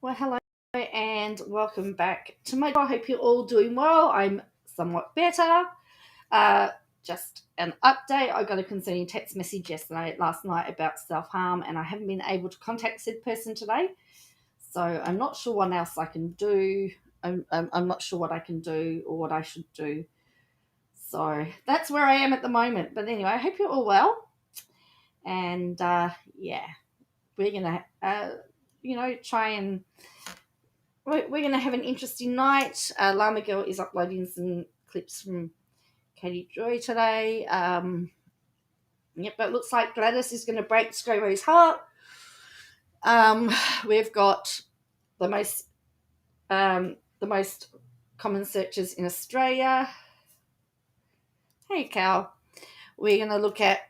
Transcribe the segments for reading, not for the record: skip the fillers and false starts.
Well, hello and welcome back to my. I hope you're all doing well. I'm somewhat better. Uh, just an update. I got a concerning text message last night about self harm, and I haven't been able to contact said person today. So I'm not sure what else I can do. I'm not sure what I can do or what I should do. So that's where I am at the moment. But anyway, I hope you're all well. And yeah, we're gonna try and we're going to have an interesting night. Llama Girl is uploading some clips from Katie Joy today. Yep, but it looks like Gladys is going to break Scomos' heart. We've got the most common searches in Australia. Hey, Cal. We're going to look at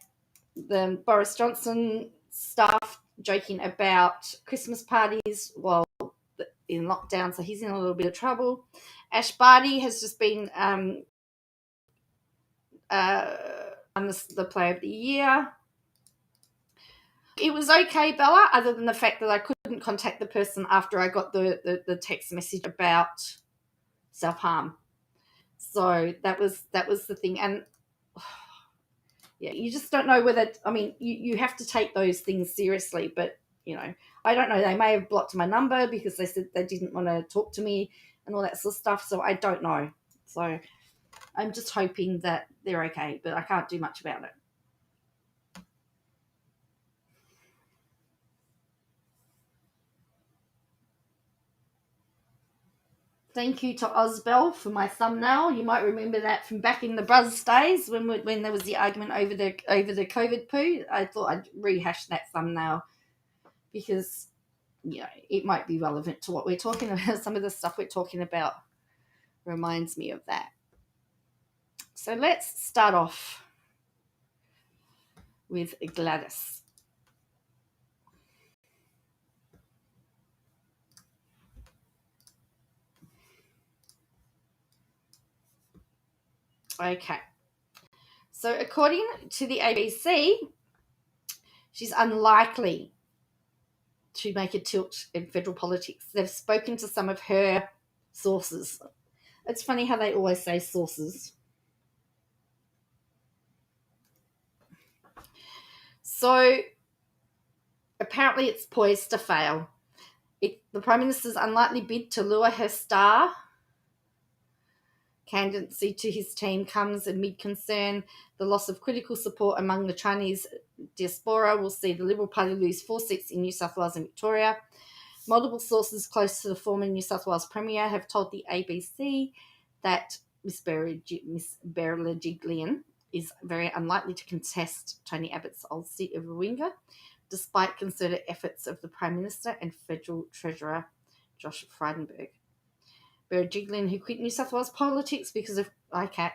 the Boris Johnson stuff, joking about Christmas parties while in lockdown, so he's in a little bit of trouble. Barty has just been the Player of the Year. It was okay, Bella, other than the fact that I couldn't contact the person after I got the text message about self-harm. So that was the thing. And yeah, you just don't know whether, I mean, you have to take those things seriously, but, I don't know. They may have blocked my number because they said they didn't want to talk to me and all that sort of stuff. So I don't know. So I'm just hoping that they're okay, but I can't do much about it. Thank you to Ozbel for my thumbnail. You might remember that from back in the Buzz days when there was the argument over the COVID poo. I thought I'd rehash that thumbnail because it might be relevant to what we're talking about. Some of the stuff we're talking about reminds me of that. So let's start off with Gladys. Okay. So according to the ABC, she's unlikely to make a tilt in federal politics. They've spoken to some of her sources. It's funny how they always say sources. So apparently it's poised to fail. The Prime Minister's unlikely bid to lure her star candidacy to his team comes amid concern the loss of critical support among the Chinese diaspora will see the Liberal Party lose 4 seats in New South Wales and Victoria. Multiple sources close to the former New South Wales Premier have told the ABC that Miss Berejiklian is very unlikely to contest Tony Abbott's old seat of Warringah, despite concerted efforts of the Prime Minister and Federal Treasurer Josh Frydenberg. Berejiklian, who quit New South Wales politics because of ICAC.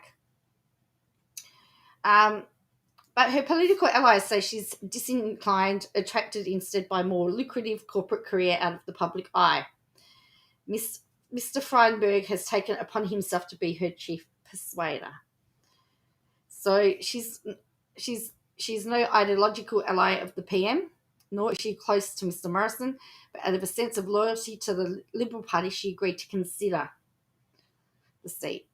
But her political allies say she's disinclined, attracted instead by more lucrative corporate career out of the public eye. Mr. Frydenberg has taken upon himself to be her chief persuader. So she's no ideological ally of the PM, nor is she close to Mr. Morrison, but out of a sense of loyalty to the Liberal Party, she agreed to consider the seat.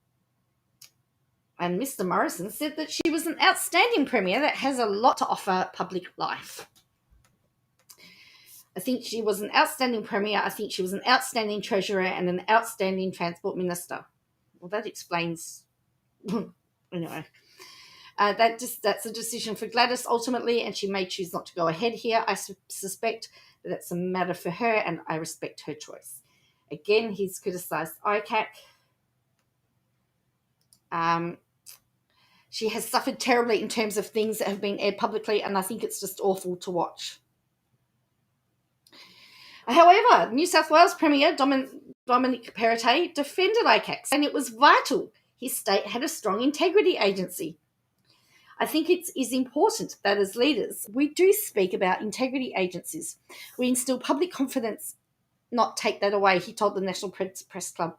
And Mr. Morrison said that she was an outstanding Premier that has a lot to offer public life. I think she was an outstanding Premier. I think she was an outstanding Treasurer and an outstanding Transport Minister. Well, that explains... anyway. That's a decision for Gladys ultimately, and she may choose not to go ahead here. I suspect that that's a matter for her, and I respect her choice. Again, he's criticised ICAC. She has suffered terribly in terms of things that have been aired publicly, and I think it's just awful to watch. However, New South Wales Premier Dominic Perrottet defended ICAC, and it was vital his state had a strong integrity agency. I think it is important that as leaders, we do speak about integrity agencies. We instill public confidence, not take that away, he told the National Press Club.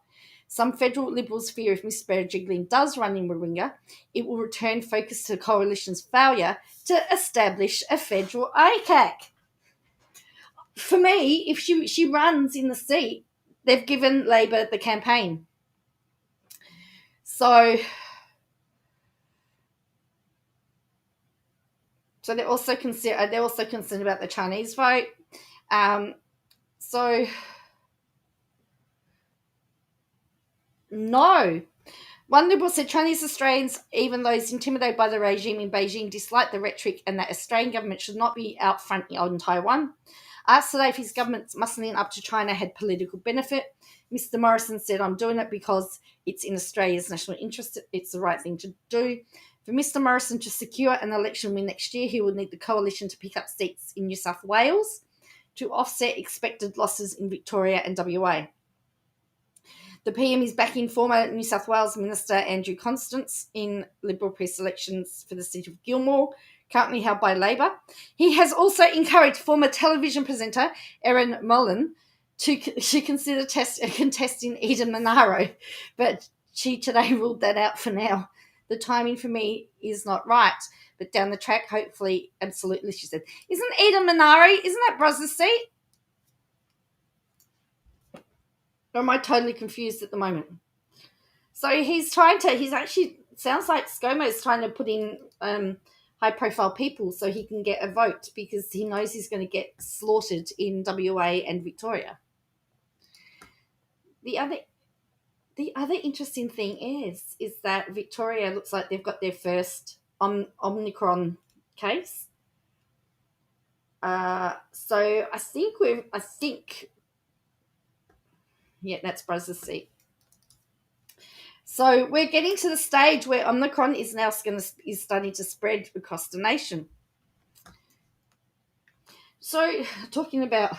Some federal Liberals fear if Ms. Berejiklian does run in Warringah, it will return focus to the Coalition's failure to establish a federal ICAC. for me, if she runs in the seat, they've given Labor the campaign. So they're also concerned about the Chinese vote. So no. One Liberal said Chinese Australians, even those intimidated by the regime in Beijing, dislike the rhetoric and that Australian government should not be out front on Taiwan. Asked today if his government muscling up to China had political benefit, Mr. Morrison said, I'm doing it because it's in Australia's national interest. It's the right thing to do. For Mr. Morrison to secure an election win next year, he will need the coalition to pick up seats in New South Wales to offset expected losses in Victoria and WA. The PM is backing former New South Wales Minister Andrew Constance in Liberal pre-selections for the seat of Gilmore, currently held by Labor. He has also encouraged former television presenter Erin Condren to consider contesting Eden Monaro, but she today ruled that out for now. The timing for me is not right, but down the track, hopefully, absolutely, she said. Isn't Eden Monaro, isn't that Brother's seat? Or am I totally confused at the moment? So he's actually, sounds like Scomos is trying to put in high-profile people so he can get a vote because he knows he's going to get slaughtered in WA and Victoria. The other interesting thing is that Victoria looks like they've got their first Omicron case. So I think, yeah, that's Brother's seat. So we're getting to the stage where Omicron is now starting to spread across the nation. So talking about,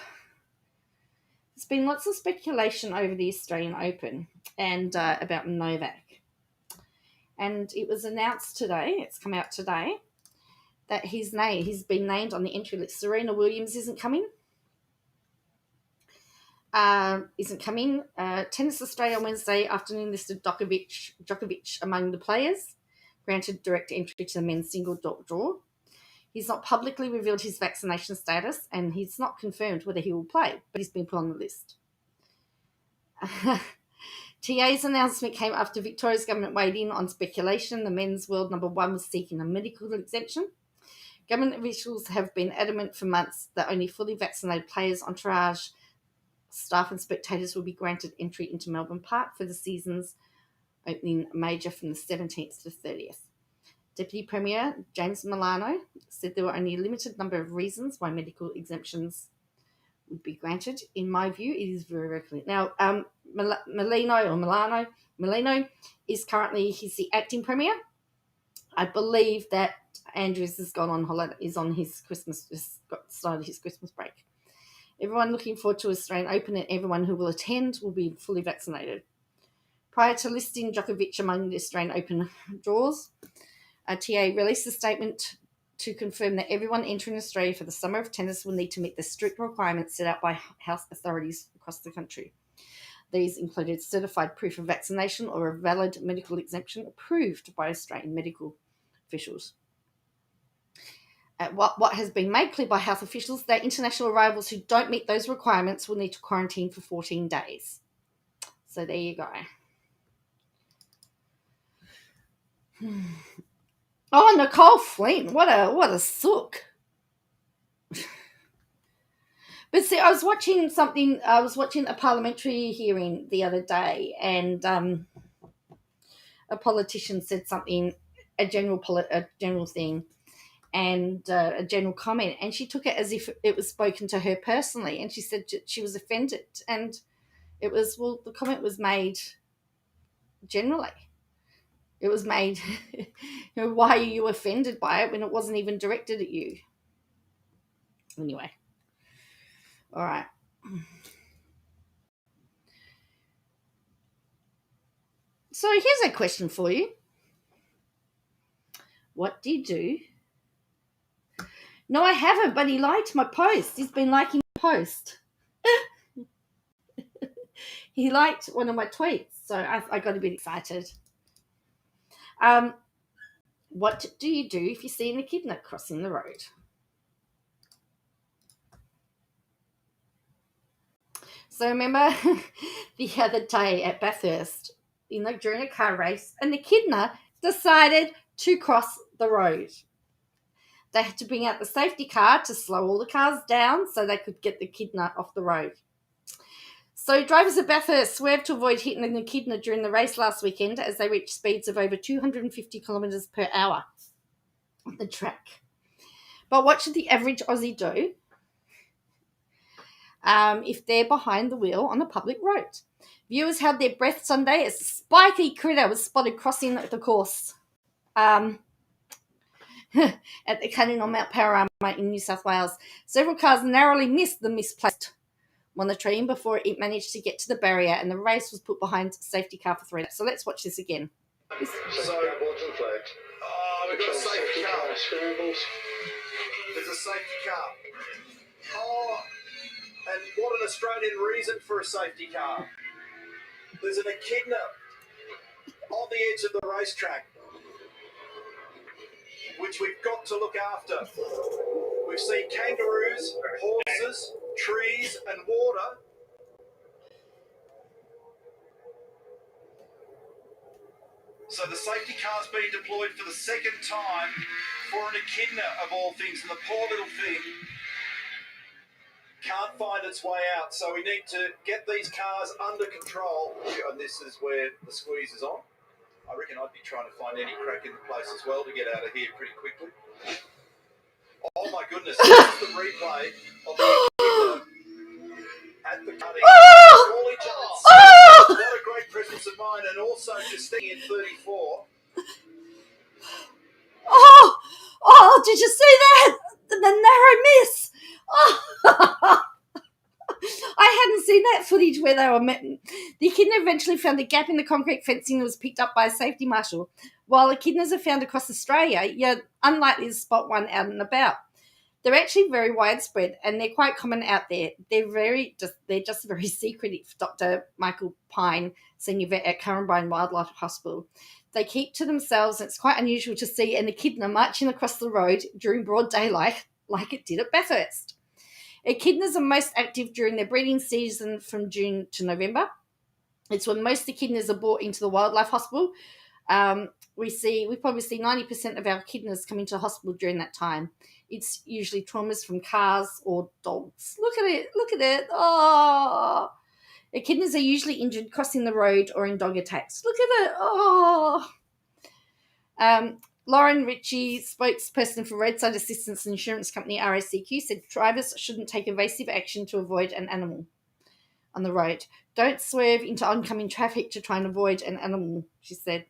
there's been lots of speculation over the Australian Open and about Novak. And it was announced today, it's come out today, that he's been named on the entry list. Serena Williams isn't coming. Tennis Australia on Wednesday afternoon listed Djokovic among the players, granted direct entry to the men's single draw. He's not publicly revealed his vaccination status, and he's not confirmed whether he will play, but he's been put on the list. TA's announcement came after Victoria's government weighed in on speculation the men's world number one was seeking a medical exemption. Government officials have been adamant for months that only fully vaccinated players, entourage, staff and spectators will be granted entry into Melbourne Park for the season's opening major from the 17th to the 30th. Deputy Premier James Milano said there were only a limited number of reasons why medical exemptions would be granted. In my view, it is very, very clear. Now, Milano is currently, he's the acting Premier. I believe that Andrews has gone on holiday, started his Christmas break. Everyone looking forward to Australian Open and everyone who will attend will be fully vaccinated. Prior to listing Djokovic among the Australian Open draws, TA released a statement to confirm that everyone entering Australia for the summer of tennis will need to meet the strict requirements set out by health authorities across the country. These included certified proof of vaccination or a valid medical exemption approved by Australian medical officials. What has been made clear by health officials that international arrivals who don't meet those requirements will need to quarantine for 14 days. So there you go. Oh, Nicole Flint, what a sook. But see, I was watching a parliamentary hearing the other day, and a politician said something, a general thing, and a general comment, and she took it as if it was spoken to her personally, and she said she was offended, and it was, well, the comment was made generally. It was made, why are you offended by it when it wasn't even directed at you? Anyway. All right. So here's a question for you. What do you do? No, I haven't, but he liked my post. He's been liking my post. He liked one of my tweets, so I got a bit excited. What do you do if you see an echidna crossing the road? So remember the other day at Bathurst, during a car race, an echidna decided to cross the road. They had to bring out the safety car to slow all the cars down so they could get the echidna off the road. So drivers at Bathurst swerved to avoid hitting an echidna during the race last weekend as they reached speeds of over 250 kilometres per hour on the track. But what should the average Aussie do if they're behind the wheel on a public road? Viewers held their breath Sunday as a spiky critter was spotted crossing the course at the Cunning on Mount Panorama in New South Wales. Several cars narrowly missed the misplaced monitoring before it managed to get to the barrier, and the race was put behind safety car for 3 laps. So let's watch this again. So, what's the flag? Oh, we've got a safety car. Scrambles. There's a safety car. Oh, and what an Australian reason for a safety car. There's an echidna on the edge of the racetrack, which we've got to look after. We've seen kangaroos, horses, trees, and water. So the safety car's been deployed for the second time for an echidna of all things, and the poor little thing can't find its way out. So we need to get these cars under control. And this is where the squeeze is on. I reckon I'd be trying to find any crack in the place as well to get out of here pretty quickly. Oh my goodness, this is the replay of the echidna at the cutting. Boris Johnson. What a great presence of mind, and also just staying in 34. Oh, did you see that? The narrow miss. Oh. I hadn't seen that footage where they were met. The echidna eventually found a gap in the concrete fencing and was picked up by a safety marshal. While echidnas are found across Australia, you're unlikely to spot one out and about. They're actually very widespread and they're quite common out there. They're just very secretive, Dr. Michael Pine, senior vet at Currumbine Wildlife Hospital. They keep to themselves, and it's quite unusual to see an echidna marching across the road during broad daylight like it did at Bathurst. Echidnas are most active during their breeding season from June to November. It's when most echidnas are brought into the wildlife hospital. We probably see 90% of our echidnas come into the hospital during that time. It's usually traumas from cars or dogs. Look at it. Oh. Echidnas are usually injured crossing the road or in dog attacks. Look at it. Oh. Lauren Ritchie, spokesperson for Roadside Assistance Insurance Company RACQ, said drivers shouldn't take evasive action to avoid an animal on the road. Don't swerve into oncoming traffic to try and avoid an animal, she said.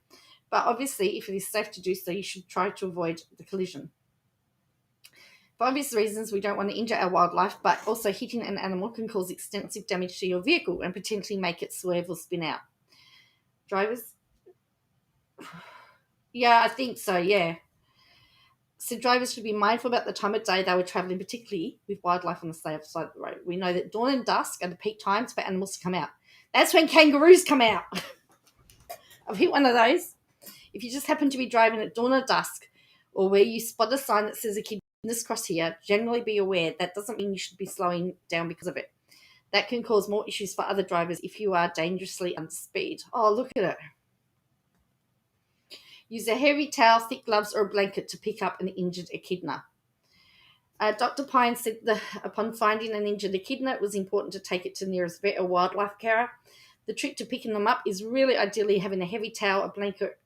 But obviously, if it is safe to do so, you should try to avoid the collision. For obvious reasons, we don't want to injure our wildlife, but also hitting an animal can cause extensive damage to your vehicle and potentially make it swerve or spin out. Drivers? Yeah, I think so, yeah. So drivers should be mindful about the time of day they were travelling, particularly with wildlife on the side of the road. We know that dawn and dusk are the peak times for animals to come out. That's when kangaroos come out. I've hit one of those. If you just happen to be driving at dawn or dusk, or where you spot a sign that says echidna's cross here, generally be aware that doesn't mean you should be slowing down because of it. That can cause more issues for other drivers if you are dangerously under speed. Oh, look at it. Use a heavy towel, thick gloves, or a blanket to pick up an injured echidna. Dr. Pine said that upon finding an injured echidna, it was important to take it to the nearest vet or wildlife carer. The trick to picking them up is really ideally having a heavy towel, a blanket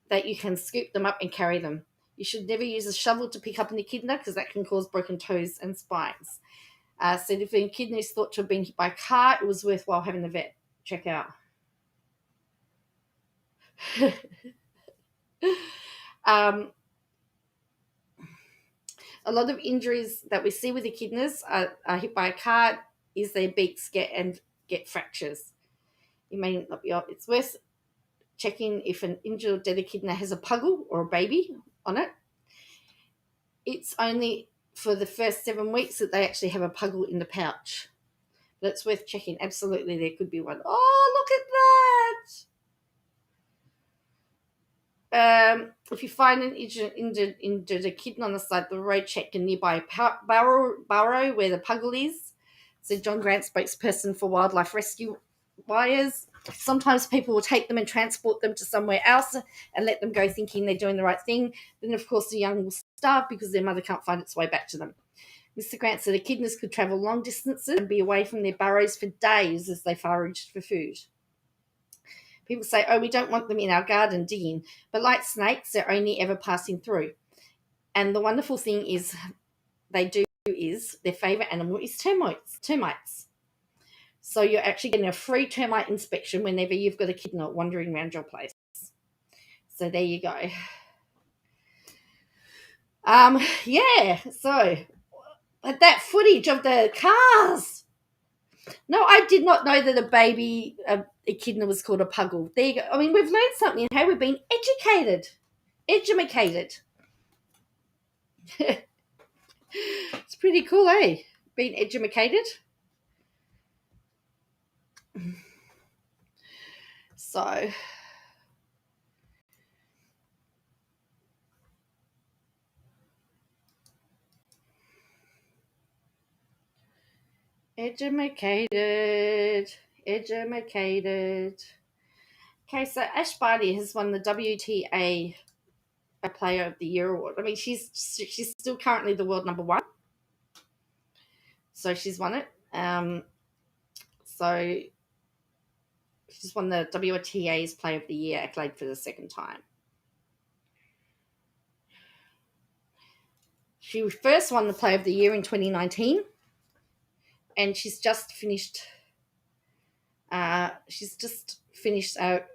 that you can scoop them up and carry them. You should never use a shovel to pick up an echidna because that can cause broken toes and spines. Said if an echidna is thought to have been hit by a car, it was worthwhile having the vet check out. A lot of injuries that we see with echidnas are hit by a car is their beaks get fractures. It may not be. It's worth checking if an injured or dead echidna has a puggle or a baby on it. It's only for the first 7 weeks that they actually have a puggle in the pouch. But it's worth checking. Absolutely, there could be one. Oh, look at that! If you find an injured echidna on the side of the road, check a nearby burrow where the puggle is. said John Grant, spokesperson for Wildlife Rescue Wires. Sometimes people will take them and transport them to somewhere else and let them go thinking they're doing the right thing. Then, of course, the young will starve because their mother can't find its way back to them. Mr. Grant said echidnas could travel long distances and be away from their burrows for days as they foraged for food. People say, oh, we don't want them in our garden digging. But like snakes, they're only ever passing through. And the wonderful thing is their favourite animal is termites. So you're actually getting a free termite inspection whenever you've got a echidna wandering around your place. So there you go. So that footage of the cars. No, I did not know that a baby echidna was called a puggle. There you go. I mean, we've learned something. Hey, we've been educated. It's pretty cool, eh? Being educated. So, educated. Okay, so Ash Barty has won the WTA Player of the Year award. I mean, she's still currently the world number 1. So she's won it. So she's won the WTA's Player of the Year accolade for the second time. She first won the Player of the Year in 2019, and she's just finished.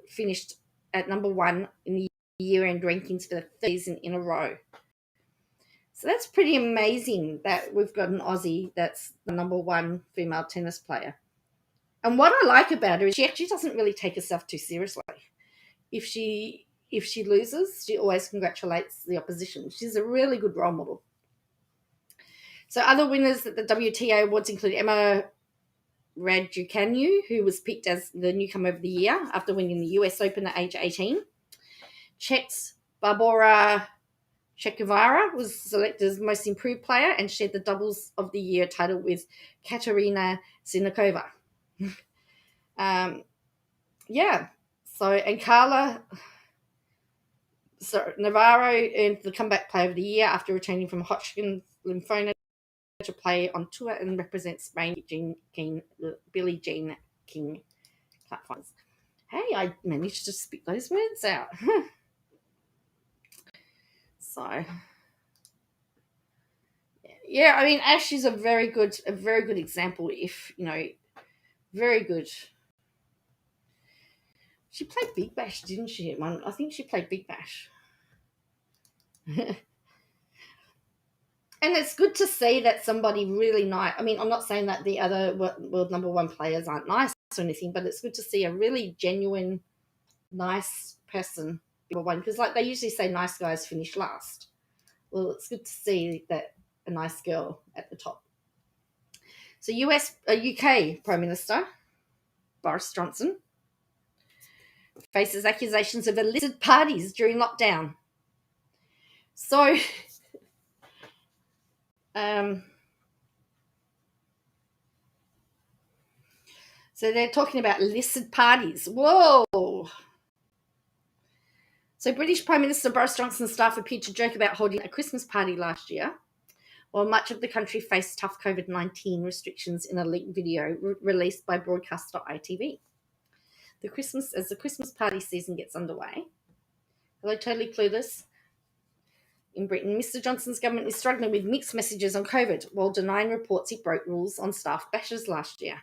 Finished at number 1 in the year-end rankings for the third season in a row. So that's pretty amazing that we've got an Aussie that's the number 1 female tennis player. And what I like about her is she actually doesn't really take herself too seriously. If she loses, she always congratulates the opposition. She's a really good role model. So other winners at the WTA awards include Emma Raducanu, who was picked as the newcomer of the year after winning the US Open at age 18. Czech's Barbora Shekivara was selected as most improved player and shared the doubles of the year title with Katerina Sinikova. And Carla Navarro earned the comeback player of the year after returning from Hodgkin lymphoma to play on tour and represent Spain Billie Jean King platforms. Hey, I managed to speak those words out. So, yeah, I mean, Ash is a very good example. If very good. She played Big Bash, didn't she? I think she played Big Bash. And it's good to see that somebody really nice. I mean, I'm not saying that the other world number 1 players aren't nice or anything, but it's good to see a really genuine, nice person number 1. Because, like, they usually say nice guys finish last. Well, it's good to see that a nice girl at the top. So, UK Prime Minister Boris Johnson faces accusations of illicit parties during lockdown. So, so they're talking about illicit parties. Whoa! So British Prime Minister Boris Johnson's staff appeared to joke about holding a Christmas party last year, while much of the country faced tough COVID-19 restrictions in a leaked video released by broadcaster ITV. As the Christmas party season gets underway. Hello, totally clueless. In Britain, Mr. Johnson's government is struggling with mixed messages on COVID while denying reports he broke rules on staff bashes last year.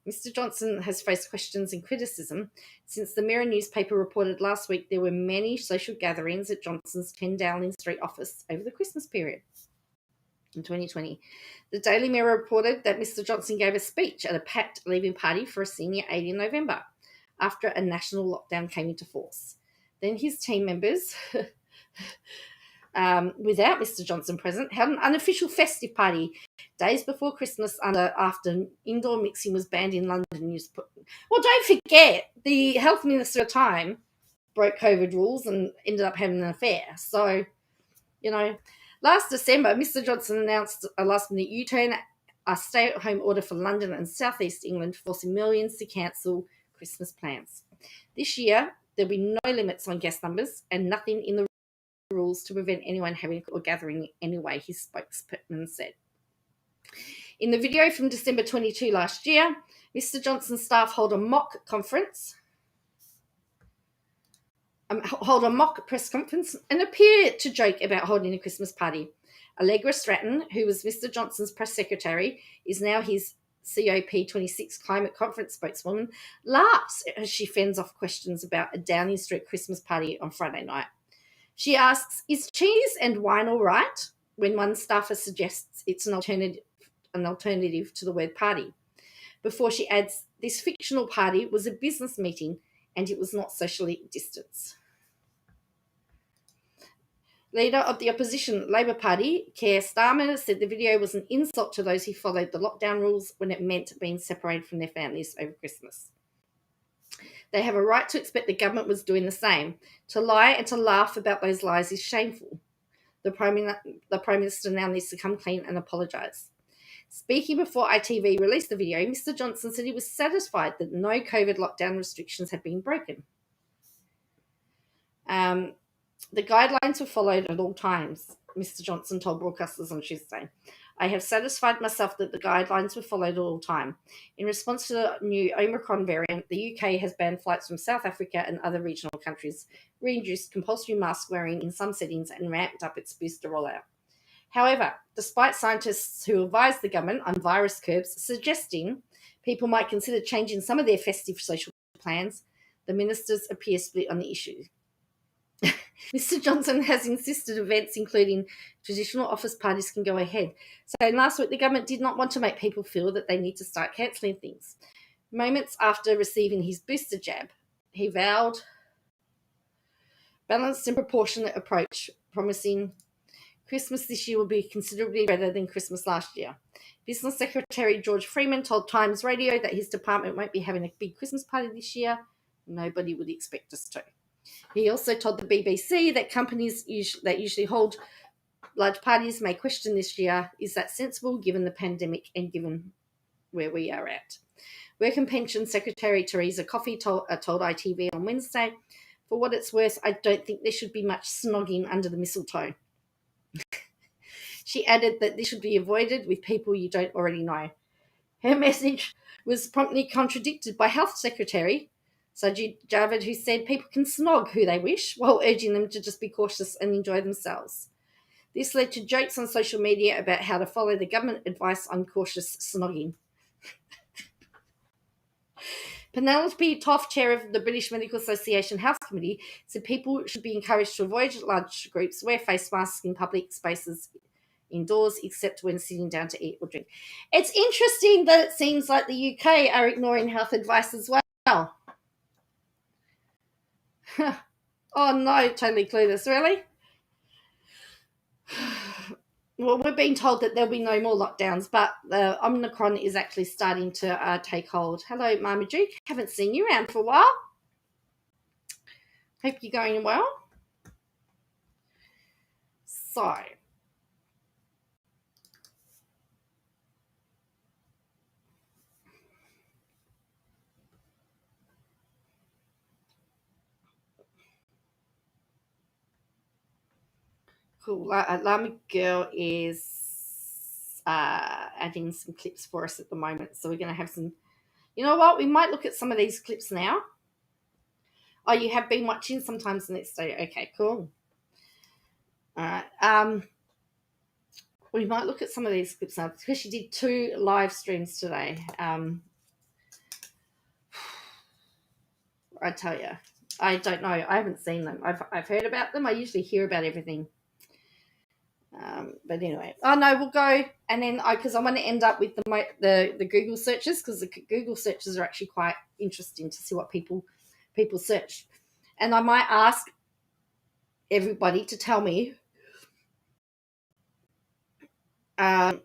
Mr. Johnson has faced questions and criticism since the Mirror newspaper reported last week there were many social gatherings at Johnson's 10 Dowling Street office over the Christmas period. In 2020, the Daily Mirror reported that Mr. Johnson gave a speech at a packed leaving party for a senior aide in November after a national lockdown came into force. Then his team members, without Mr. Johnson present, held an unofficial festive party days before Christmas after indoor mixing was banned in London. Well, don't forget, the health minister at the time broke COVID rules and ended up having an affair. So, last December, Mr. Johnson announced a last-minute U-turn a stay-at-home order for London and southeast England, forcing millions to cancel Christmas plans. This year, there'll be no limits on guest numbers and nothing in the rules to prevent anyone having or gathering anyway, his spokesperson said. In the video from December 22 last year, Mr. Johnson's staff hold a mock press conference and appear to joke about holding a Christmas party. Allegra Stratton, who was Mr. Johnson's press secretary, is now his COP26 climate conference spokeswoman, laughs as she fends off questions about a Downing Street Christmas party on Friday night. She asks, is cheese and wine all right? When one staffer suggests it's an alternative to the word party. Before she adds, this fictional party was a business meeting and it was not socially distanced. Leader of the opposition Labour Party, Keir Starmer, said the video was an insult to those who followed the lockdown rules when it meant being separated from their families over Christmas. They have a right to expect the government was doing the same. To lie and to laugh about those lies is shameful. The Prime Minister now needs to come clean and apologise. Speaking before ITV released the video, Mr. Johnson said he was satisfied that no COVID lockdown restrictions had been broken. The guidelines were followed at all times, Mr. Johnson told broadcasters on Tuesday. I have satisfied myself that the guidelines were followed at all time. In response to the new Omicron variant, the UK has banned flights from South Africa and other regional countries, reintroduced compulsory mask wearing in some settings, and ramped up its booster rollout. However, despite scientists who advised the government on virus curves suggesting people might consider changing some of their festive social plans, the ministers appear split on the issue. Mr. Johnson has insisted events including traditional office parties can go ahead. So last week, the government did not want to make people feel that they need to start cancelling things. Moments after receiving his booster jab, he vowed balanced and proportionate approach, promising Christmas this year will be considerably better than Christmas last year. Business Secretary George Freeman told Times Radio that his department won't be having a big Christmas party this year. Nobody would expect us to. He also told the BBC that companies that usually hold large parties may question this year, is that sensible given the pandemic and given where we are at? Work and Pension Secretary Teresa Coffey told ITV on Wednesday, for what it's worth, I don't think there should be much snogging under the mistletoe. She added that this should be avoided with people you don't already know. Her message was promptly contradicted by Health Secretary Sajid Javid, who said people can snog who they wish while urging them to just be cautious and enjoy themselves. This led to jokes on social media about how to follow the government advice on cautious snogging. Penelope Toff, chair of the British Medical Association Health Committee, said people should be encouraged to avoid large groups, wear face masks in public spaces indoors, except when sitting down to eat or drink. It's interesting that it seems like the UK are ignoring health advice as well. Oh no, totally clueless, really? Well, we're being told that there'll be no more lockdowns, but the Omicron is actually starting to take hold. Hello, Marmaduke. Haven't seen you around for a while. Hope you're going well. So, cool. Llama Girl is adding some clips for us at the moment. So we're going to have some... You know what? We might look at some of these clips now. Oh, you have been watching sometimes the next day. Okay, cool. All right. We might look at some of these clips now because she did 2 live streams today. I tell you, I don't know. I haven't seen them. I've heard about them. I usually hear about everything. But anyway, oh no, we'll go and then because I want to end up with the Google searches, because the Google searches are actually quite interesting to see what people search, and I might ask everybody to tell me, I'll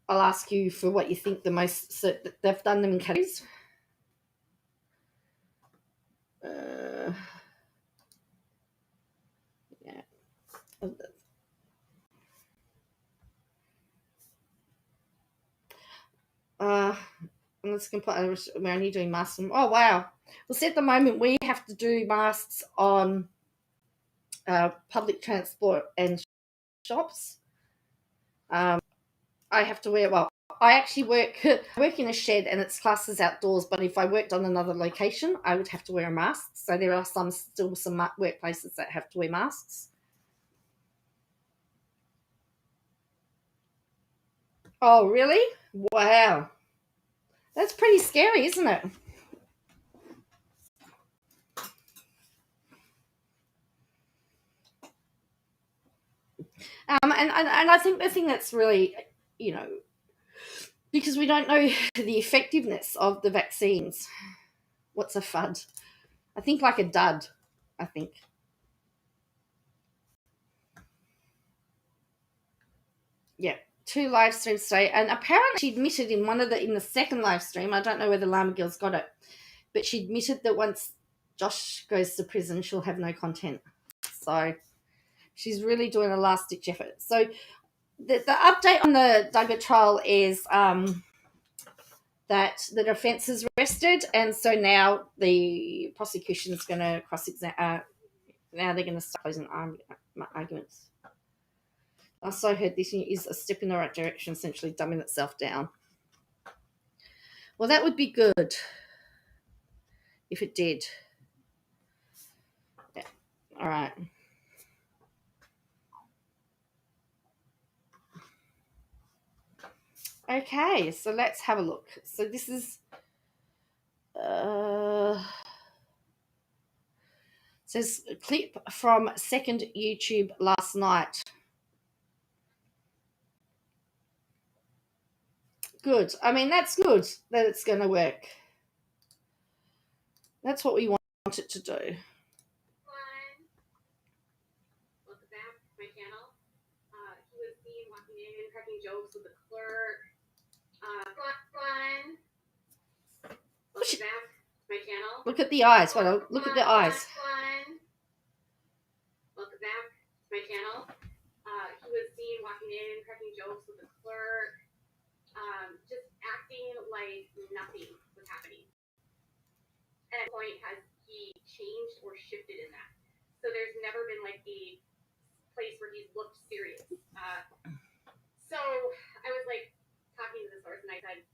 ask you for what you think the most. So they've done them in categories. Yeah. Unless we're only doing masks. Oh, wow. Well, see, at the moment, we have to do masks on public transport and shops. I have to wear, well, I actually work in a shed and it's classed as outdoors, but if I worked on another location, I would have to wear a mask. So there are still some workplaces that have to wear masks. Oh, really? Wow. That's pretty scary, isn't it? And I think the thing that's really, because we don't know the effectiveness of the vaccines. What's a FUD? I think like a dud, I think. Yeah, 2 live streams today. And apparently she admitted in the second live stream, I don't know where the Llama Girls got it, but she admitted that once Josh goes to prison, she'll have no content. So she's really doing a last-ditch effort. So the update on the Duggar trial is that the defence is rested, and so now the prosecution is going to cross-examine. Now they're going to start closing arguments. I also heard this is a step in the right direction, essentially dumbing itself down. Well, that would be good if it did. Yeah. All right. Okay, so let's have a look. So this is says a clip from Second YouTube last night. Good. I mean, that's good that it's going to work. That's what we want it to do. Welcome back to my channel. He was seen walking in, cracking jokes with the clerk. Welcome back to my channel. Look at the eyes. Look at the eyes. Welcome back to my channel. He was seen walking in, cracking jokes with the clerk. Just acting like nothing was happening. At what point has he changed or shifted in that? So there's never been like a place where he's looked serious. So I was like talking to the source and I said,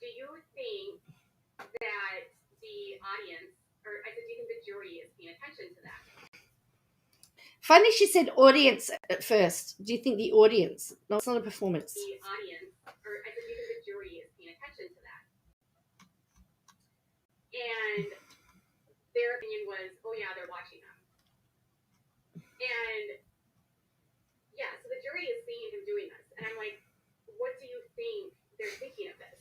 do you think that the audience, or I said, do you think the jury is paying attention to that? Funny she said audience at first. Do you think the audience? No, it's not a performance. The audience, or I said, do you think the jury is paying attention to that? And their opinion was, oh yeah, they're watching them. And yeah, so the jury is seeing him doing this. And I'm like, what do you think they're thinking of this?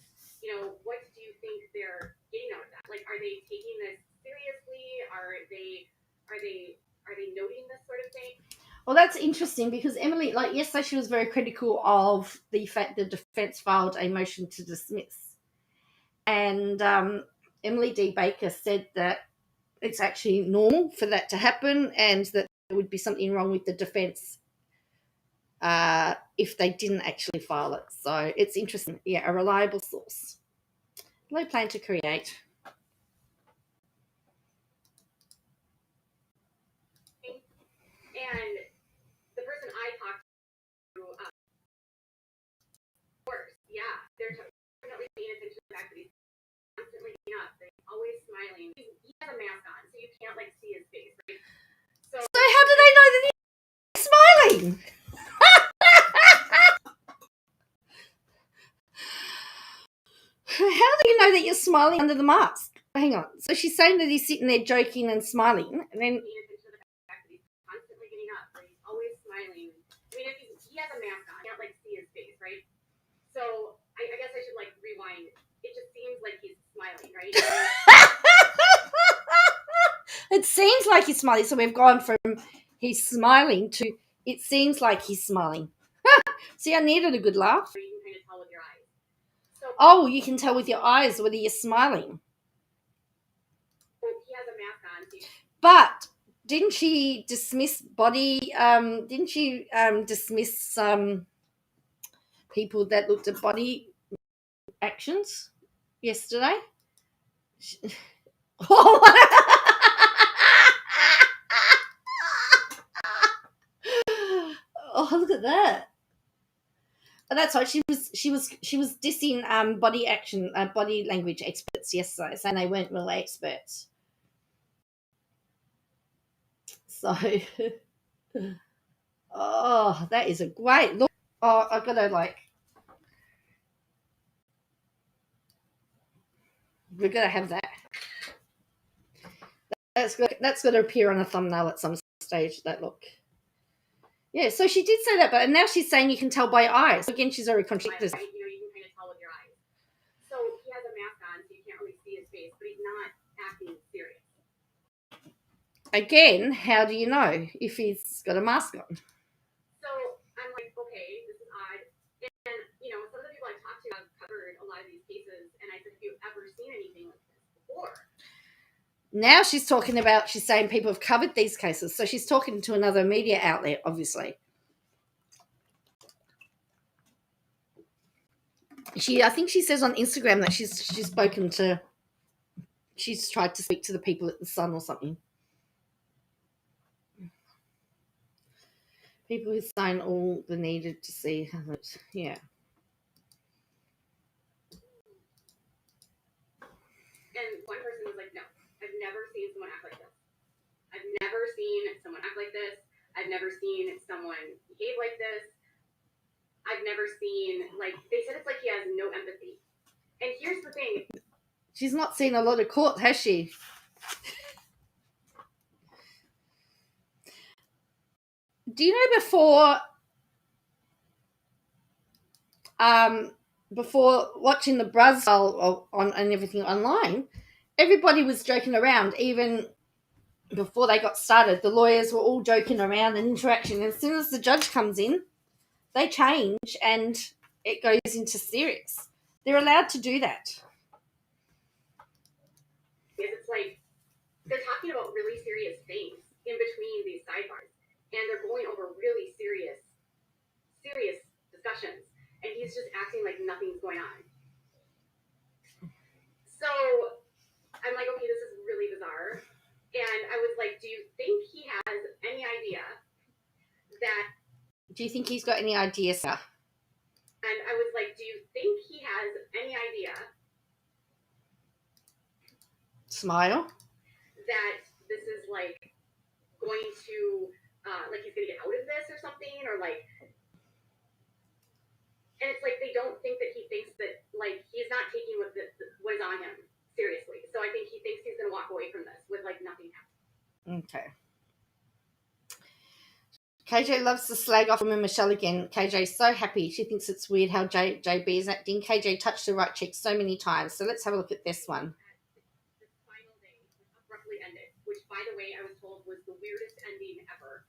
What do you think they're getting out of that? Like, are they taking this seriously? Are they noting this sort of thing? Well, that's interesting because Emily, yesterday she was very critical of the fact the defence filed a motion to dismiss. And Emily D. Baker said that it's actually normal for that to happen and that there would be something wrong with the defence if they didn't actually file it. So it's interesting. Yeah, a reliable source. What do they plan to create? And the person I talked to, of course, yeah, they're definitely paying attention to the fact that he's constantly getting up, they're always smiling. He has a mask on, so you can't see his face, right? So how do they know that he's smiling? How do you know that you're smiling under the mask? Hang on. So she's saying that he's sitting there joking and smiling, and then paying attention to the fact that he's constantly getting up, that he's always smiling. I mean, if he has a mask on, you can't see his face, right? So I guess I should rewind. It just seems like he's smiling, right? It seems like he's smiling. So we've gone from he's smiling to it seems like he's smiling. See, I needed a good laugh. You can kind of tell with your eyes. Oh, you can tell with your eyes whether you're smiling. He has a mask on. But didn't she dismiss body? Didn't she dismiss some people that looked at body actions? yesterday. Oh, oh, look at that. And that's right. She was dissing body language experts yesterday, saying they weren't really experts. So, oh, that is a great look. Oh, I've got to we're gonna have that. That's got to appear on a thumbnail at some stage. That look. Yeah, so she did say that, but now she's saying you can tell by eyes. Again, she's already contradicted. You can kind of tell with your eyes. So he has a mask on, so you can't really see his face, but he's not acting serious. Again, how do you know if he's got a mask on? So I'm like, okay, this is odd. And some of the people I've talked to have covered a lot of these cases, and I said, have you ever seen anything like this before? Now she's saying people have covered these cases. So she's talking to another media outlet, obviously. I think she says on Instagram that she's tried to speak to the people at the Sun or something. People who sign all the needed to see how it, yeah. And one person was like, no, I've never seen someone act like this. I've never seen someone act like this. I've never seen someone behave like this. I've never seen, they said it's like he has no empathy. And here's the thing. She's not seen a lot of court, has she? Do you know before watching the Brazil and everything online, everybody was joking around. Even before they got started, the lawyers were all joking around and interaction. And as soon as the judge comes in, they change and it goes into serious. They're allowed to do that. It's like they're talking about really serious things in between these sidebars, and they're going over really serious discussions, and he's just acting like nothing's going on. So I'm like, okay, this is really bizarre. And I was like, do you think he has any idea that... Do you think he's got any idea, sir? And I was like, do you think he has any idea... Smile. That this is going to he's gonna get out of this or something, or and it's like they don't think that he thinks that he's not taking what is on him seriously. So I think he thinks he's gonna walk away from this with nothing happening. Okay. KJ loves to slag off women, Michelle again. KJ's so happy. She thinks it's weird how JB is acting. KJ touched the right cheek so many times. So let's have a look at this one. Which, by the way, I was told was the weirdest ending ever.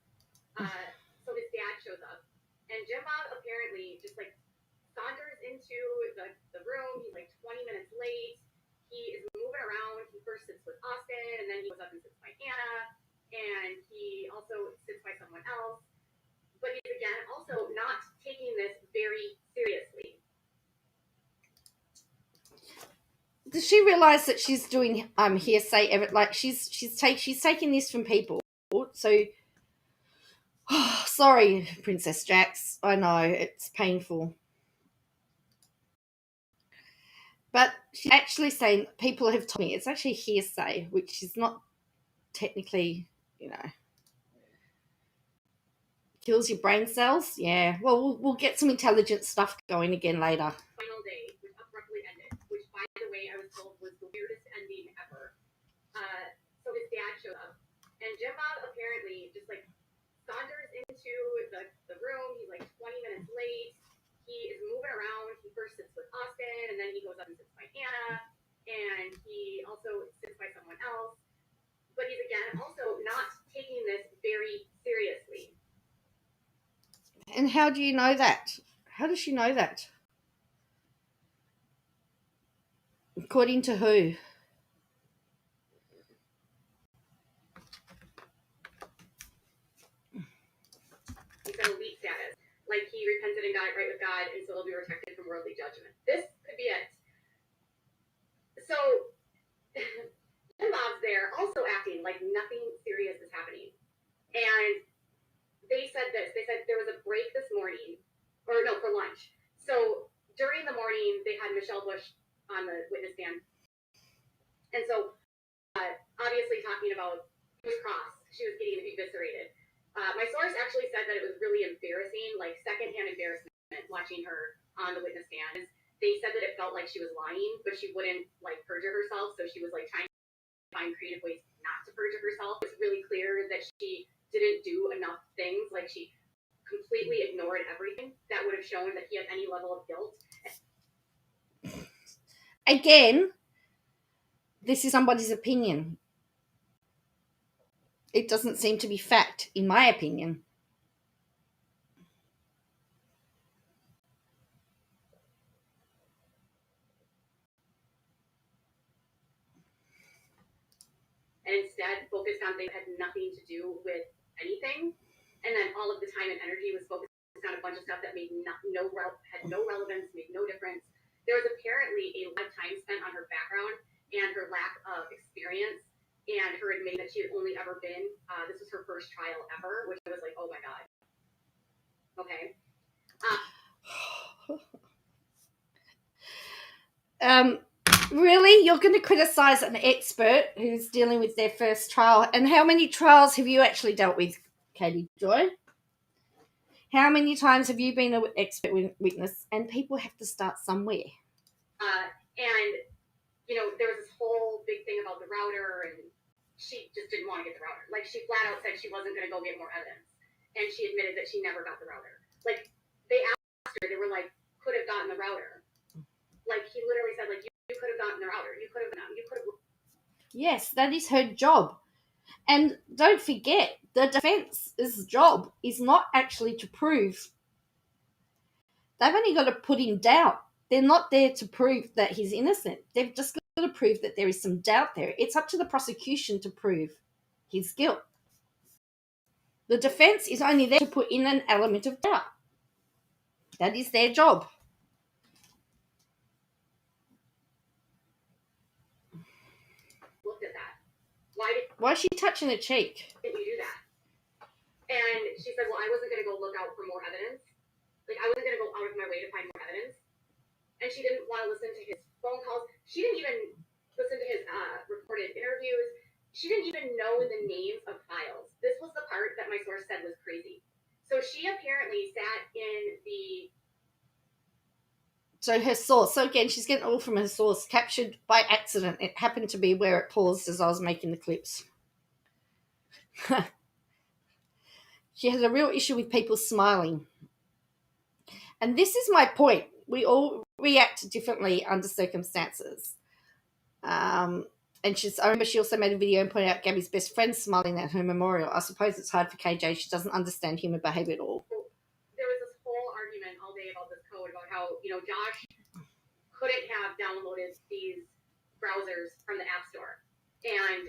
So his dad shows up, and Jim Bob apparently just saunters into the room. He's 20 minutes late. He is moving around. He first sits with Austin, and then he goes up and sits by Anna, and he also sits by someone else. But he's again also not taking this very seriously. Does she realize that she's doing hearsay? She's taking this from people. So, sorry, Princess Jax. I know it's painful, but she's actually saying people have told me it's actually hearsay, which is not technically, kills your brain cells. Yeah. Well, we'll get some intelligent stuff going again later. Final day, which abruptly ended, which, by the way, I was told was the weirdest ending ever. So his dad showed up, and Jim Bob apparently just saunters into the room. He's 20 minutes late. He is moving around. He first sits with Austin, and then he goes up and sits by Anna, and he also sits by someone else. But he's again also not taking this very seriously. And how do you know that? How does she know that? According to who? He's got elite status. He repented and got it right with God, and so he'll be protected from worldly judgment. This could be it. So Bob's there also acting like nothing serious is happening. And they said this. They said there was a break this morning, or no, for lunch. So during the morning, they had Michelle Bush on the witness stand. And so obviously talking about she was cross. She was getting eviscerated. My source actually said that it was really embarrassing, like secondhand embarrassment, watching her on the witness stand. They said that it felt like she was lying, but she wouldn't like perjure herself. So she was like trying to find creative ways not to perjure herself. It's really clear that she didn't do enough things. Like she completely ignored everything that would have shown that he had any level of guilt. Again, this is somebody's opinion. It doesn't seem to be fact, in my opinion. And instead focused on things that had nothing to do with anything. And then all of the time and energy was focused on a bunch of stuff that made had no relevance, made no difference. There was apparently a lot of time spent on her background and her lack of experience and her admitting that she had only ever been, this was her first trial ever, which I was like, oh my God. Okay. Really? You're going to criticize an expert who's dealing with their first trial? And how many trials have you actually dealt with, Katie Joy? How many times have you been an expert witness? And people have to start somewhere. And, you know, there was this whole big thing about the router, and she just didn't want to get the router. Like, she flat out said she wasn't going to go get more evidence. And she admitted that she never got the router. Like, they asked her, they were like, could have gotten the router. Like, he literally said, like, you could have gotten the router. You could have. Yes, that is her job. And don't forget, the defense's job is not actually to prove. They've only got to put in doubt. They're not there to prove that he's innocent. They've just got to prove that there is some doubt there. It's up to the prosecution to prove his guilt. The defense is only there to put in an element of doubt. That is their job. Looked at that. Why is she touching her cheek? Didn't you do that? And she said, well, I wasn't going to go look out for more evidence. Like, I wasn't going to go out of my way to find more evidence. And she didn't want to listen to his phone calls. She didn't even listen to his recorded interviews. She didn't even know the names of files. This was the part that my source said was crazy. So she apparently sat in the... So her source. So again, she's getting all from her source. Captured by accident. It happened to be where it paused as I was making the clips. She has a real issue with people smiling. And this is my point. We all react differently under circumstances. And she also made a video and pointed out Gabby's best friend smiling at her memorial. I suppose it's hard for KJ. She doesn't understand human behavior at all. There was this whole argument all day about this code, about how, you know, Josh couldn't have downloaded these browsers from the App Store. And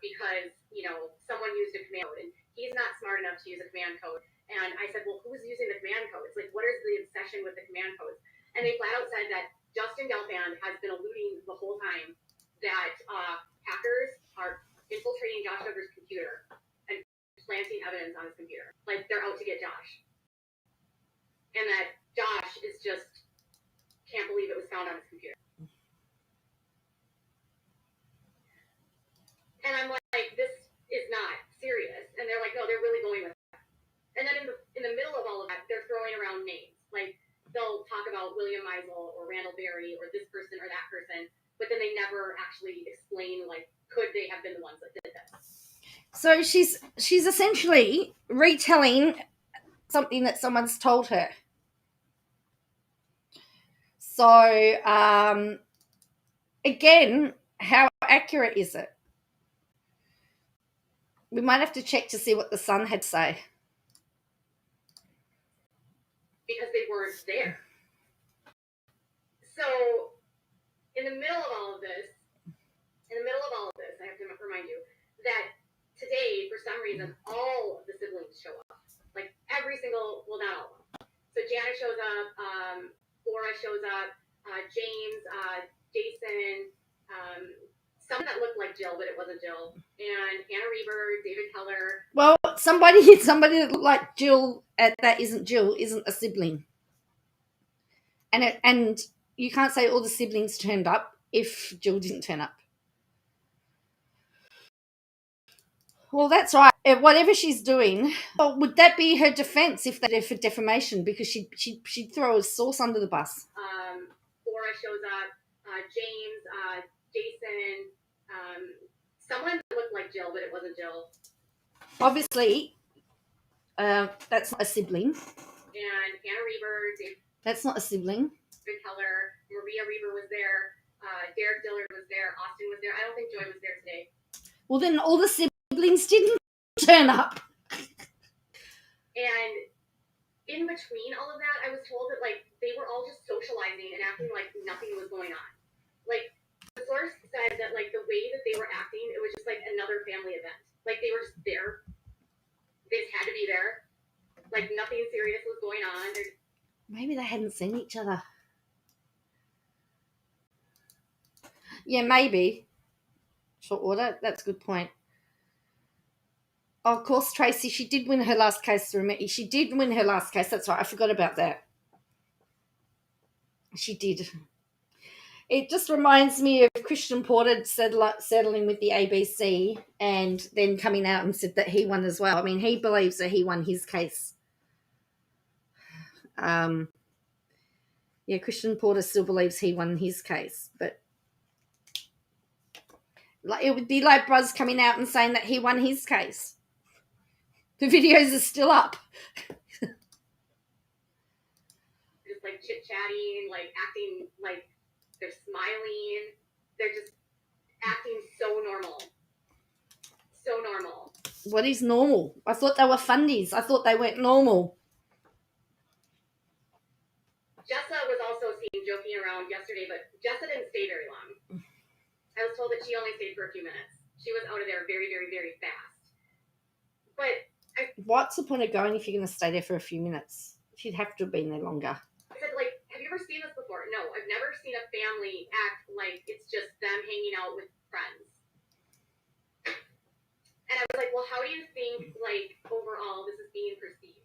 because, you know, someone used a command code, and he's not smart enough to use a command code. And I said, well, who's using the command codes? Like, what is the obsession with the command codes? And they flat out said that Justin Gelfand has been alluding the whole time that hackers are infiltrating Josh Duggar's computer and planting evidence on his computer. Like, they're out to get Josh. And that Josh is just can't believe it was found on his computer. And I'm like, this is not serious. And they're like, no, they're really going with that. And then in the middle of all of that, they're throwing around names. Like, they'll talk about William Meisel or Randall Berry or this person or that person, but then they never actually explain, like, could they have been the ones that did this? So she's essentially retelling something that someone's told her. So, again, how accurate is it? We might have to check to see what the Sun had to say. Because they weren't there. So, in the middle of all of this, I have to remind you that today, for some reason, all of the siblings show up. Like, every single, well, not all of them. So Janet shows up, Laura shows up, James, Jason, Someone that looked like Jill, but it wasn't Jill. And Hannah Reber, David Keller. Well, somebody that looked like Jill that isn't Jill isn't a sibling. And you can't say all the siblings turned up if Jill didn't turn up. Well, that's right. Whatever she's doing, well, would that be her defense if they're for defamation? Because she'd throw a source under the bus. Laura shows up. James, Jason, someone that looked like Jill, but it wasn't Jill. Obviously, that's not a sibling. And Hannah Reber, that's not a sibling. David Keller, Maria Reber was there. Derek Dillard was there. Austin was there. I don't think Joy was there today. Well, then all the siblings didn't turn up. And in between all of that, I was told that, like, they were all just socializing and acting like nothing was going on. Like, the source said that, like, the way that they were acting, it was just like another family event. Like, they were just there. They just had to be there. Like, nothing serious was going on. Maybe they hadn't seen each other. Yeah, maybe. Short order. That's a good point. Oh, of course, Tracy, she did win her last case through me. She did win her last case. That's right. I forgot about that. She did. It just reminds me of Christian Porter settling with the ABC and then coming out and said that he won as well. I mean, he believes that he won his case. Yeah, Christian Porter still believes he won his case, but it would be like Buzz coming out and saying that he won his case. The videos are still up. Just like chit-chatting, like acting like they're smiling. They're just acting so normal. So normal. What is normal? I thought they were fundies. I thought they weren't normal. Jessa was also seen joking around yesterday, but Jessa didn't stay very long. I was told that she only stayed for a few minutes. She was out of there very, very, very fast. But what's the point of going if you're going to stay there for a few minutes? She'd have to have been there longer. I said, like, have you ever seen this before? No, I've never seen a family act like it's just them hanging out with friends. And I was like, well, how do you think, like, overall this is being perceived?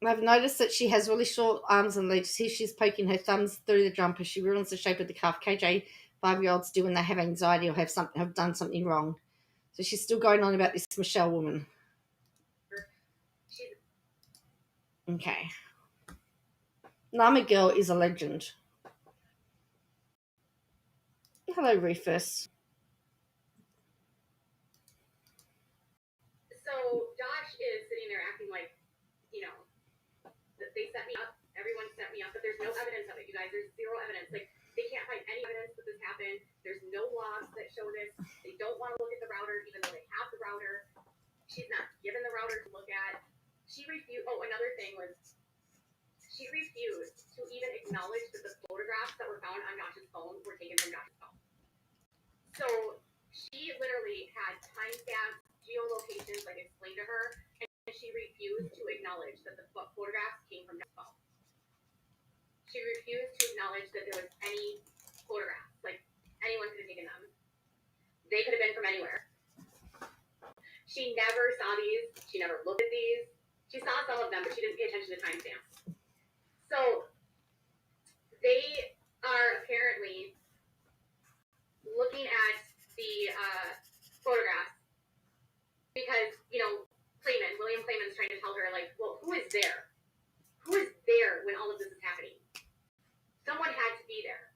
I've noticed that she has really short arms and legs. Here she's poking her thumbs through the jumper. She ruins the shape of the cuff. KJ 5-year-olds do when they have anxiety or have done something wrong. So she's still going on about this Michelle woman. Okay. Llama Girl is a legend. Hello, Rufus. So Josh is sitting there acting like, you know, that they set me up. Everyone set me up, but there's no evidence of it, you guys. There's zero evidence. Like, they can't find any evidence that this happened. There's no logs that show this. They don't want to look at the router, even though they have the router. She's not given the router to look at. She refused. Oh, another thing was she refused to even acknowledge that the photographs that were found on Josh's phone were taken from Josh's phone. So she literally had timestamps, geolocations, like explained to her, and she refused to acknowledge that the photographs came from Josh's phone. She refused to acknowledge that there was any photographs, like anyone could have taken them. They could have been from anywhere. She never saw these. She never looked at these. She saw some of them, but she didn't pay attention to timestamps. So they are apparently looking at the photographs because, you know, William Clayman's trying to tell her, like, well, who is there? Who is there when all of this is happening? Someone had to be there.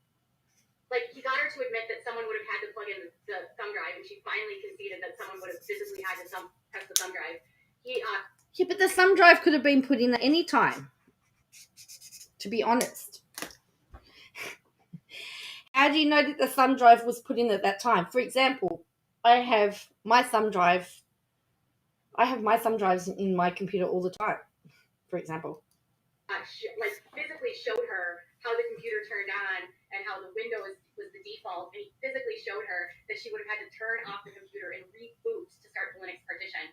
Like, he got her to admit that someone would have had to plug in the thumb drive, and she finally conceded that someone would have physically had to press the thumb drive. Yeah, but the thumb drive could have been put in at any time, to be honest. How do you know that the thumb drive was put in at that time? For example, I have my thumb drives in my computer all the time, for example. Like, physically showed her how the computer turned on and how the Windows was the default, and he physically showed her that she would have had to turn off the computer and reboot to start the Linux partition.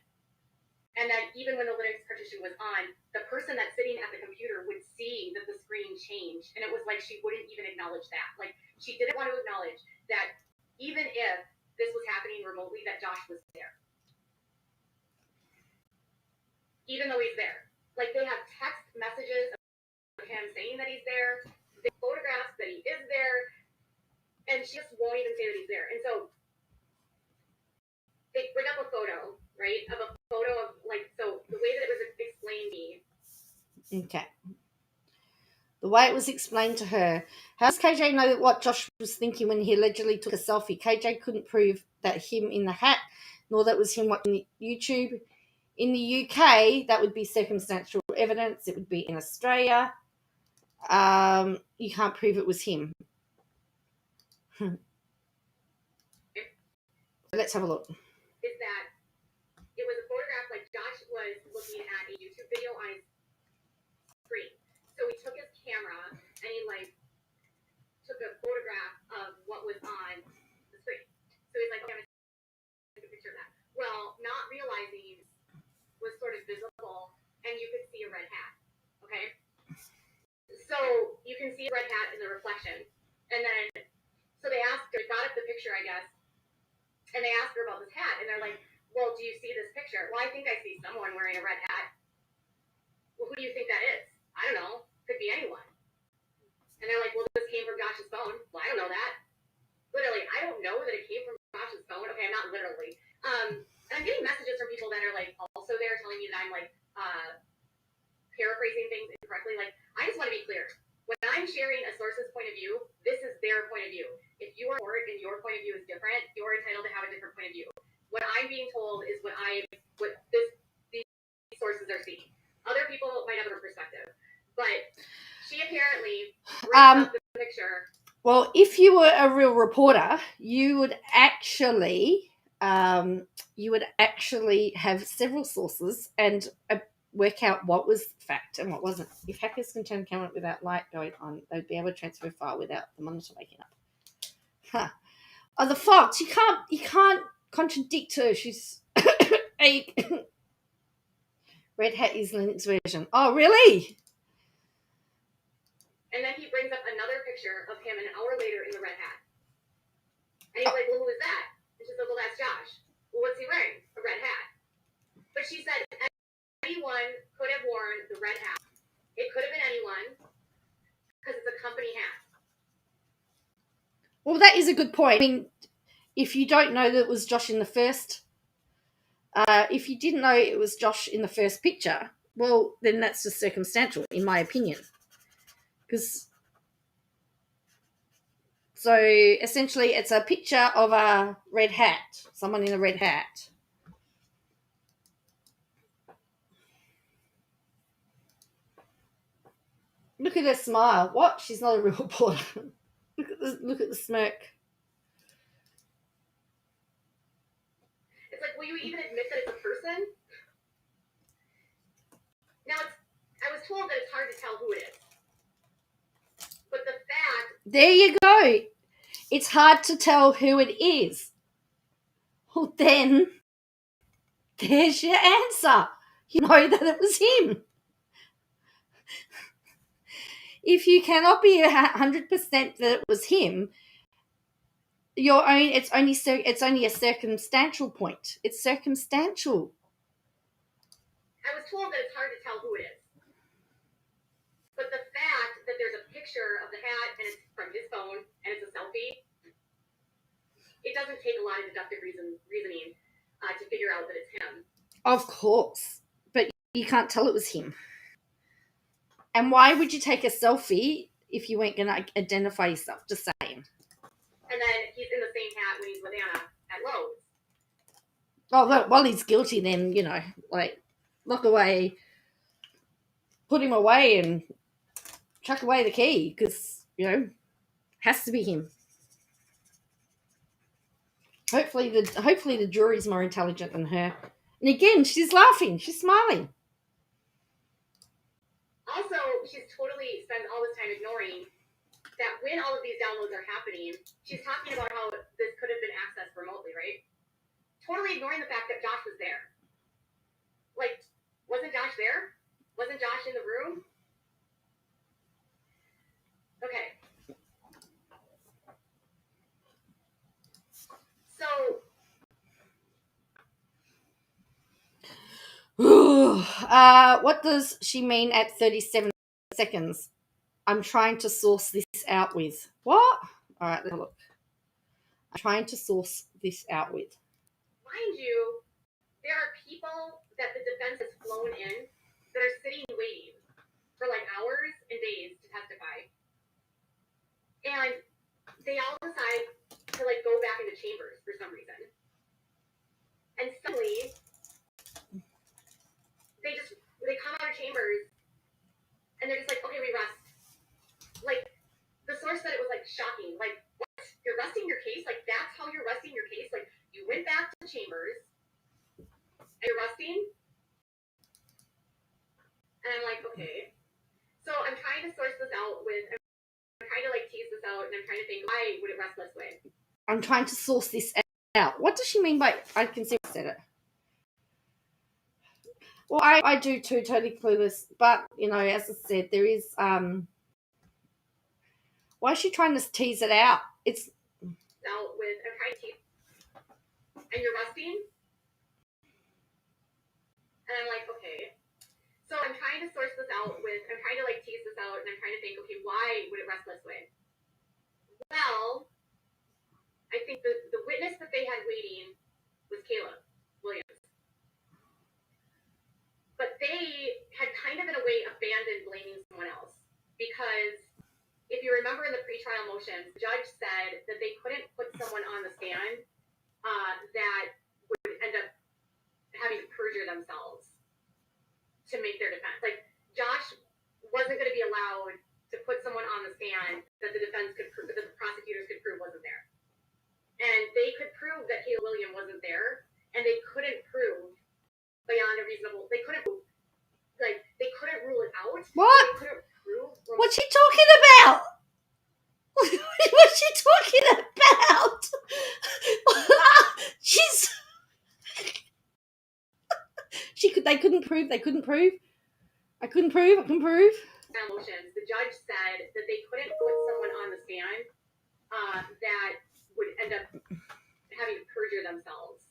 And then even when the Linux partition was on, the person that's sitting at the computer would see that the screen changed. And it was like she wouldn't even acknowledge that. Like, she didn't want to acknowledge that even if this was happening remotely, that Josh was there. Even though he's there. Like, they have text messages of him saying that he's there, the photographs that he is there, and she just won't even say that he's there. And so they bring up a photo, right, of a photo of, like, so the way that it was explained to me. Okay. The way it was explained to her. How does KJ know what Josh was thinking when he allegedly took a selfie? KJ couldn't prove that him in the hat, nor that was him watching YouTube. In the UK, that would be circumstantial evidence. It would be in Australia. You can't prove it was him. Let's have a look. Is that it was a photograph, like Josh was looking at a YouTube video on his screen. So he took his camera and he like took a photograph of what was on the screen. So he's like, okay, I'm gonna take a picture of that. Well, not realizing was sort of visible and you could see a red hat. Okay? So you can see a red hat in the reflection. And then so they got up the picture, I guess, and they asked her about this hat, and they're like, well, do you see this picture? Well, I think I see someone wearing a red hat. Well, who do you think that is? I don't know. Could be anyone. And they're like, well, this came from Josh's phone. Well, I don't know that. Literally, I don't know that it came from Josh's phone. Okay, not literally. And I'm getting messages from people that are like also there telling me that I'm like paraphrasing things incorrectly. Like, I just want to be clear. When I'm sharing a source's point of view, this is their point of view. If you are bored and your point of view is different, you're entitled to have a different point of view. What I'm being told is what these sources are seeing. Other people might have a perspective, but she apparently brings up the picture. Well, if you were a real reporter, you would actually have several sources and work out what was fact and what wasn't. If hackers can turn the camera without light going on, they'd be able to transfer a file without the monitor waking up. Huh. Oh, the Fox, you can't contradict her. She's a Red Hat is Linux version. Oh, really? And then he brings up another picture of him an hour later in the red hat. And he's like, well, who is that? And she said, well, that's Josh. Well, what's he wearing? A red hat. But she said anyone could have worn the red hat. It could have been anyone because it's a company hat. Well, that is a good point. I mean, if you don't know that it was Josh in the first, if you didn't know it was Josh in the first picture, well, then that's just circumstantial, in my opinion. So essentially, it's a picture of a red hat, someone in a red hat. Look at her smile. What? She's not a real reporter. Look at the smirk. It's like, will you even admit that it's a person? Now, I was told that it's hard to tell who it is. But the fact... There you go. It's hard to tell who it is. Well, then, there's your answer. You know that it was him. If you cannot be 100% that it was him, it's only a circumstantial point. It's circumstantial. I was told that it's hard to tell who it is. But the fact that there's a picture of the hat and it's from his phone and it's a selfie, it doesn't take a lot of deductive reasoning to figure out that it's him. Of course. But you can't tell it was him. And why would you take a selfie if you weren't going to identify yourself? Just saying. And then he's in the same hat when he's with Anna at Lowe's. Oh, well, he's guilty then, lock away, put him away and chuck away the key because, has to be him. Hopefully the jury's more intelligent than her. And again, she's laughing. She's smiling. Also, she's totally spends all this time ignoring that when all of these downloads are happening, she's talking about how this could have been accessed remotely, right? Totally ignoring the fact that Josh was there. Like, wasn't Josh there? Wasn't Josh in the room? Okay. So, what does she mean at 37 seconds? I'm trying to source this out with. What? All right, let's look. I'm trying to source this out with. mind you, there are people that the defense has flown in that are sitting waiting for like hours and days to testify. And they all decide to like go back into chambers for some reason. And suddenly they come out of chambers and they're just like, okay, we rest. Like, the source said it was like shocking. Like, what? You're resting your case? Like, that's how you're resting your case? Like, you went back to chambers and you're resting? And I'm like, okay. So I'm trying to source this out with, I'm trying to like tease this out, and I'm trying to think, why would it rest this way? I'm trying to source this out. What does she mean by, I can see I said it. Well, I do too, totally clueless. But, you know, as I said, there is, why is she trying to tease it out? It's out with, I'm trying to tease, and you're resting? And I'm like, okay. So I'm trying to source this out with, I'm trying to like tease this out, and I'm trying to think, okay, why would it rest this way? Well, I think the witness that they had waiting was Caleb Williams. But they had kind of in a way abandoned blaming someone else. Because if you remember in the pretrial motions, the judge said that they couldn't put someone on the stand that would end up having to perjure themselves to make their defense. Like, Josh wasn't going to be allowed to put someone on the stand that the defense could prove, that the prosecutors could prove wasn't there. And they could prove that Caleb Williams wasn't there, and they couldn't prove beyond a reasonable, they couldn't rule it out. What? They couldn't prove. What's she talking about? What's she talking about? They couldn't prove. I couldn't prove. Motions. The judge said that they couldn't put someone on the stand that would end up having to perjure themselves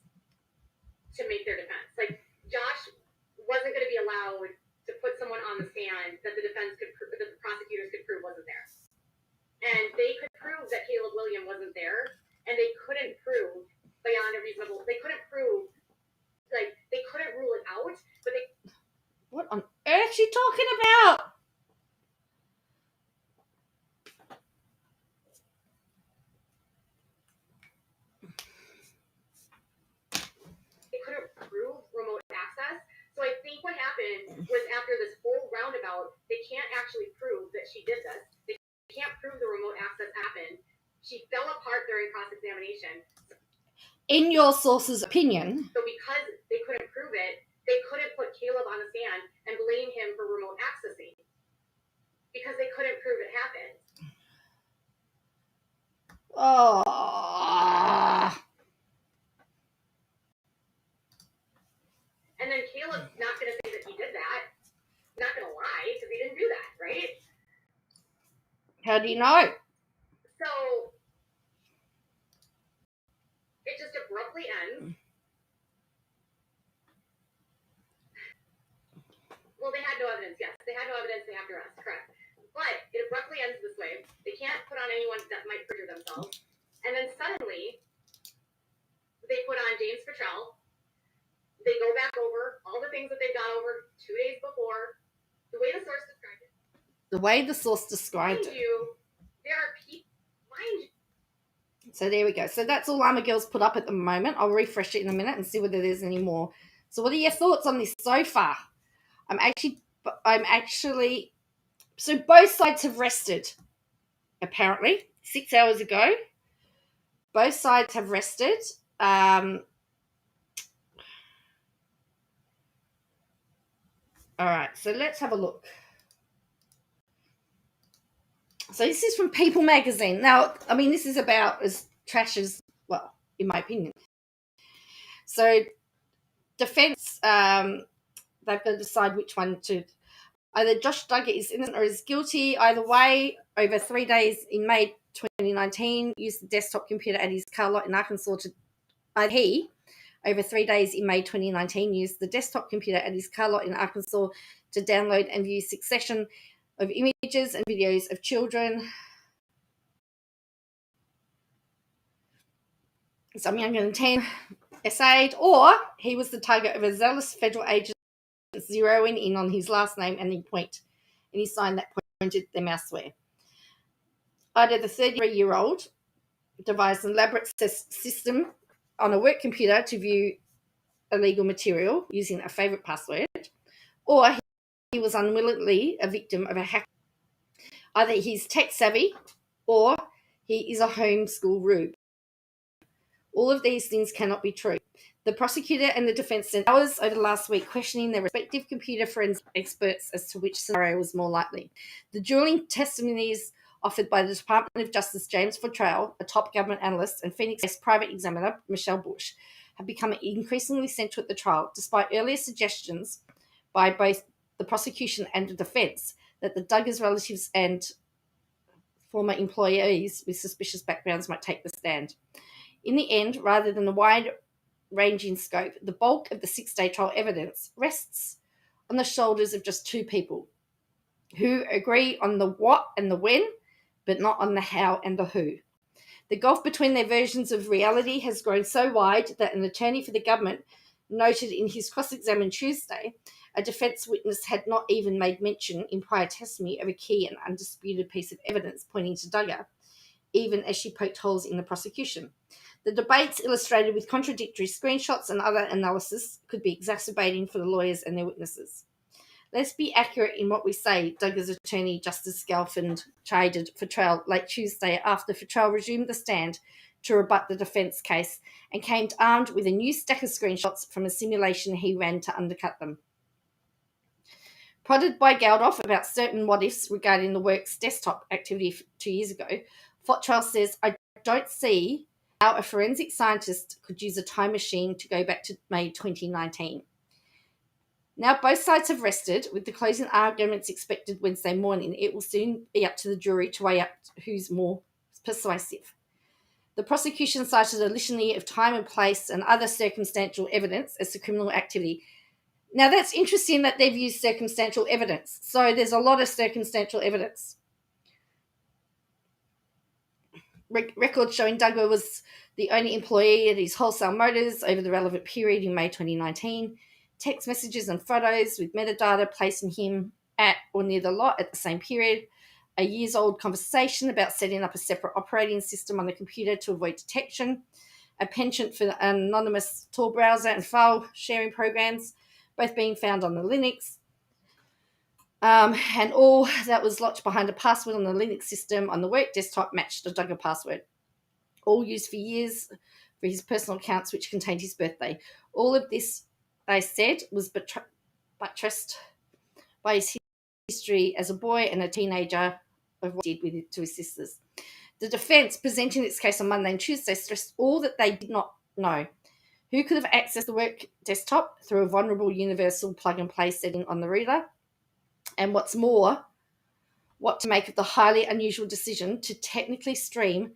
to make their defense. Like, Josh wasn't going to be allowed to put someone on the stand that the defense could prove, that the prosecutors could prove wasn't there. And they could prove that Caleb Williams wasn't there, and they couldn't prove beyond a reasonable, they couldn't prove, like, they couldn't rule it out, but they... What on earth is she talking about? They couldn't prove remote access. So I think what happened was after this whole roundabout, they can't actually prove that she did this. They can't prove the remote access happened. She fell apart during cross-examination. In your source's opinion. So because they couldn't prove it, they couldn't put Caleb on the stand and blame him for remote accessing. Because they couldn't prove it happened. Oh. And then Caleb's not going to say that he did that. He's not going to lie because he didn't do that, right? How do you know? So it just abruptly ends. Well, they had no evidence, yes. They had no evidence, they have to rest, correct. But it abruptly ends this way. They can't put on anyone that might perjure themselves. And then suddenly, they put on James Petrell. They go back over all the things that they've gone over 2 days before. The way the source described it. Mind you, there are people, mind you. So there we go. So that's all Llama Girls put up at the moment. I'll refresh it in a minute and see whether there's any more. So what are your thoughts on this so far? I'm actually, so both sides have rested, apparently, 6 hours ago. Both sides have rested. All right, so let's have a look. So this is from People magazine. Now, I mean, this is about as trash as, well, in my opinion. So defense they've got to decide which one to. Either Josh Duggar is innocent or is guilty. Either way, over 3 days in May 2019, used the desktop computer at his car lot in Arkansas to. Over 3 days in May 2019, used the desktop computer at his car lot in Arkansas to download and view succession of images and videos of children, some younger than 10, essayed, or he was the target of a zealous federal agent zeroing in on his last name and any sign that pointed them elsewhere. Either the 33-year-old devised an elaborate system on a work computer to view illegal material using a favorite password, or he was unwillingly a victim of a hack. Either he's tech savvy or he is a homeschool rube. All of these things cannot be true. The prosecutor and the defense spent hours over the last week questioning their respective computer forensic experts as to which scenario was more likely. The dueling testimonies offered by the Department of Justice James Fortrell, a top government analyst, and Phoenix-based private examiner Michelle Bush have become increasingly central at the trial, despite earlier suggestions by both the prosecution and the defense that the Duggars' relatives and former employees with suspicious backgrounds might take the stand. In the end, rather than a wide-ranging scope, the bulk of the 6-day trial evidence rests on the shoulders of just two people who agree on the what and the when, but not on the how and the who. The gulf between their versions of reality has grown so wide that an attorney for the government noted in his cross-examination Tuesday a defense witness had not even made mention in prior testimony of a key and undisputed piece of evidence pointing to Duggar, even as she poked holes in the prosecution. The debates, illustrated with contradictory screenshots and other analysis, could be exacerbating for the lawyers and their witnesses. Let's be accurate in what we say, Duggar's attorney, Justice Gelfand, chided Fortrell late Tuesday after Fortrell resumed the stand to rebut the defence case and came armed with a new stack of screenshots from a simulation he ran to undercut them. Prodded by Geldof about certain what-ifs regarding the work's desktop activity 2 years ago, Fortrell says, "I don't see how a forensic scientist could use a time machine to go back to May 2019. Now both sides have rested, with the closing arguments expected Wednesday morning. It will soon be up to the jury to weigh up who's more persuasive." The prosecution cited a litany of time and place and other circumstantial evidence as to criminal activity. Now that's interesting that they've used circumstantial evidence. So there's a lot of circumstantial evidence. Records showing Duggar was the only employee at his wholesale motors over the relevant period in May 2019. Text messages and photos with metadata placing him at or near the lot at the same period. A years-old conversation about setting up a separate operating system on the computer to avoid detection. A penchant for anonymous Tor browser and file sharing programs, both being found on the Linux. And all that was locked behind a password on the Linux system on the work desktop matched a Duggar password. All used for years for his personal accounts, which contained his birthday. All of this, they said, was buttressed by his history as a boy and a teenager of what he did with it to his sisters. The defence, presenting its case on Monday and Tuesday, stressed all that they did not know. Who could have accessed the work desktop through a vulnerable universal plug-and-play setting on the router? And what's more, what to make of the highly unusual decision to technically stream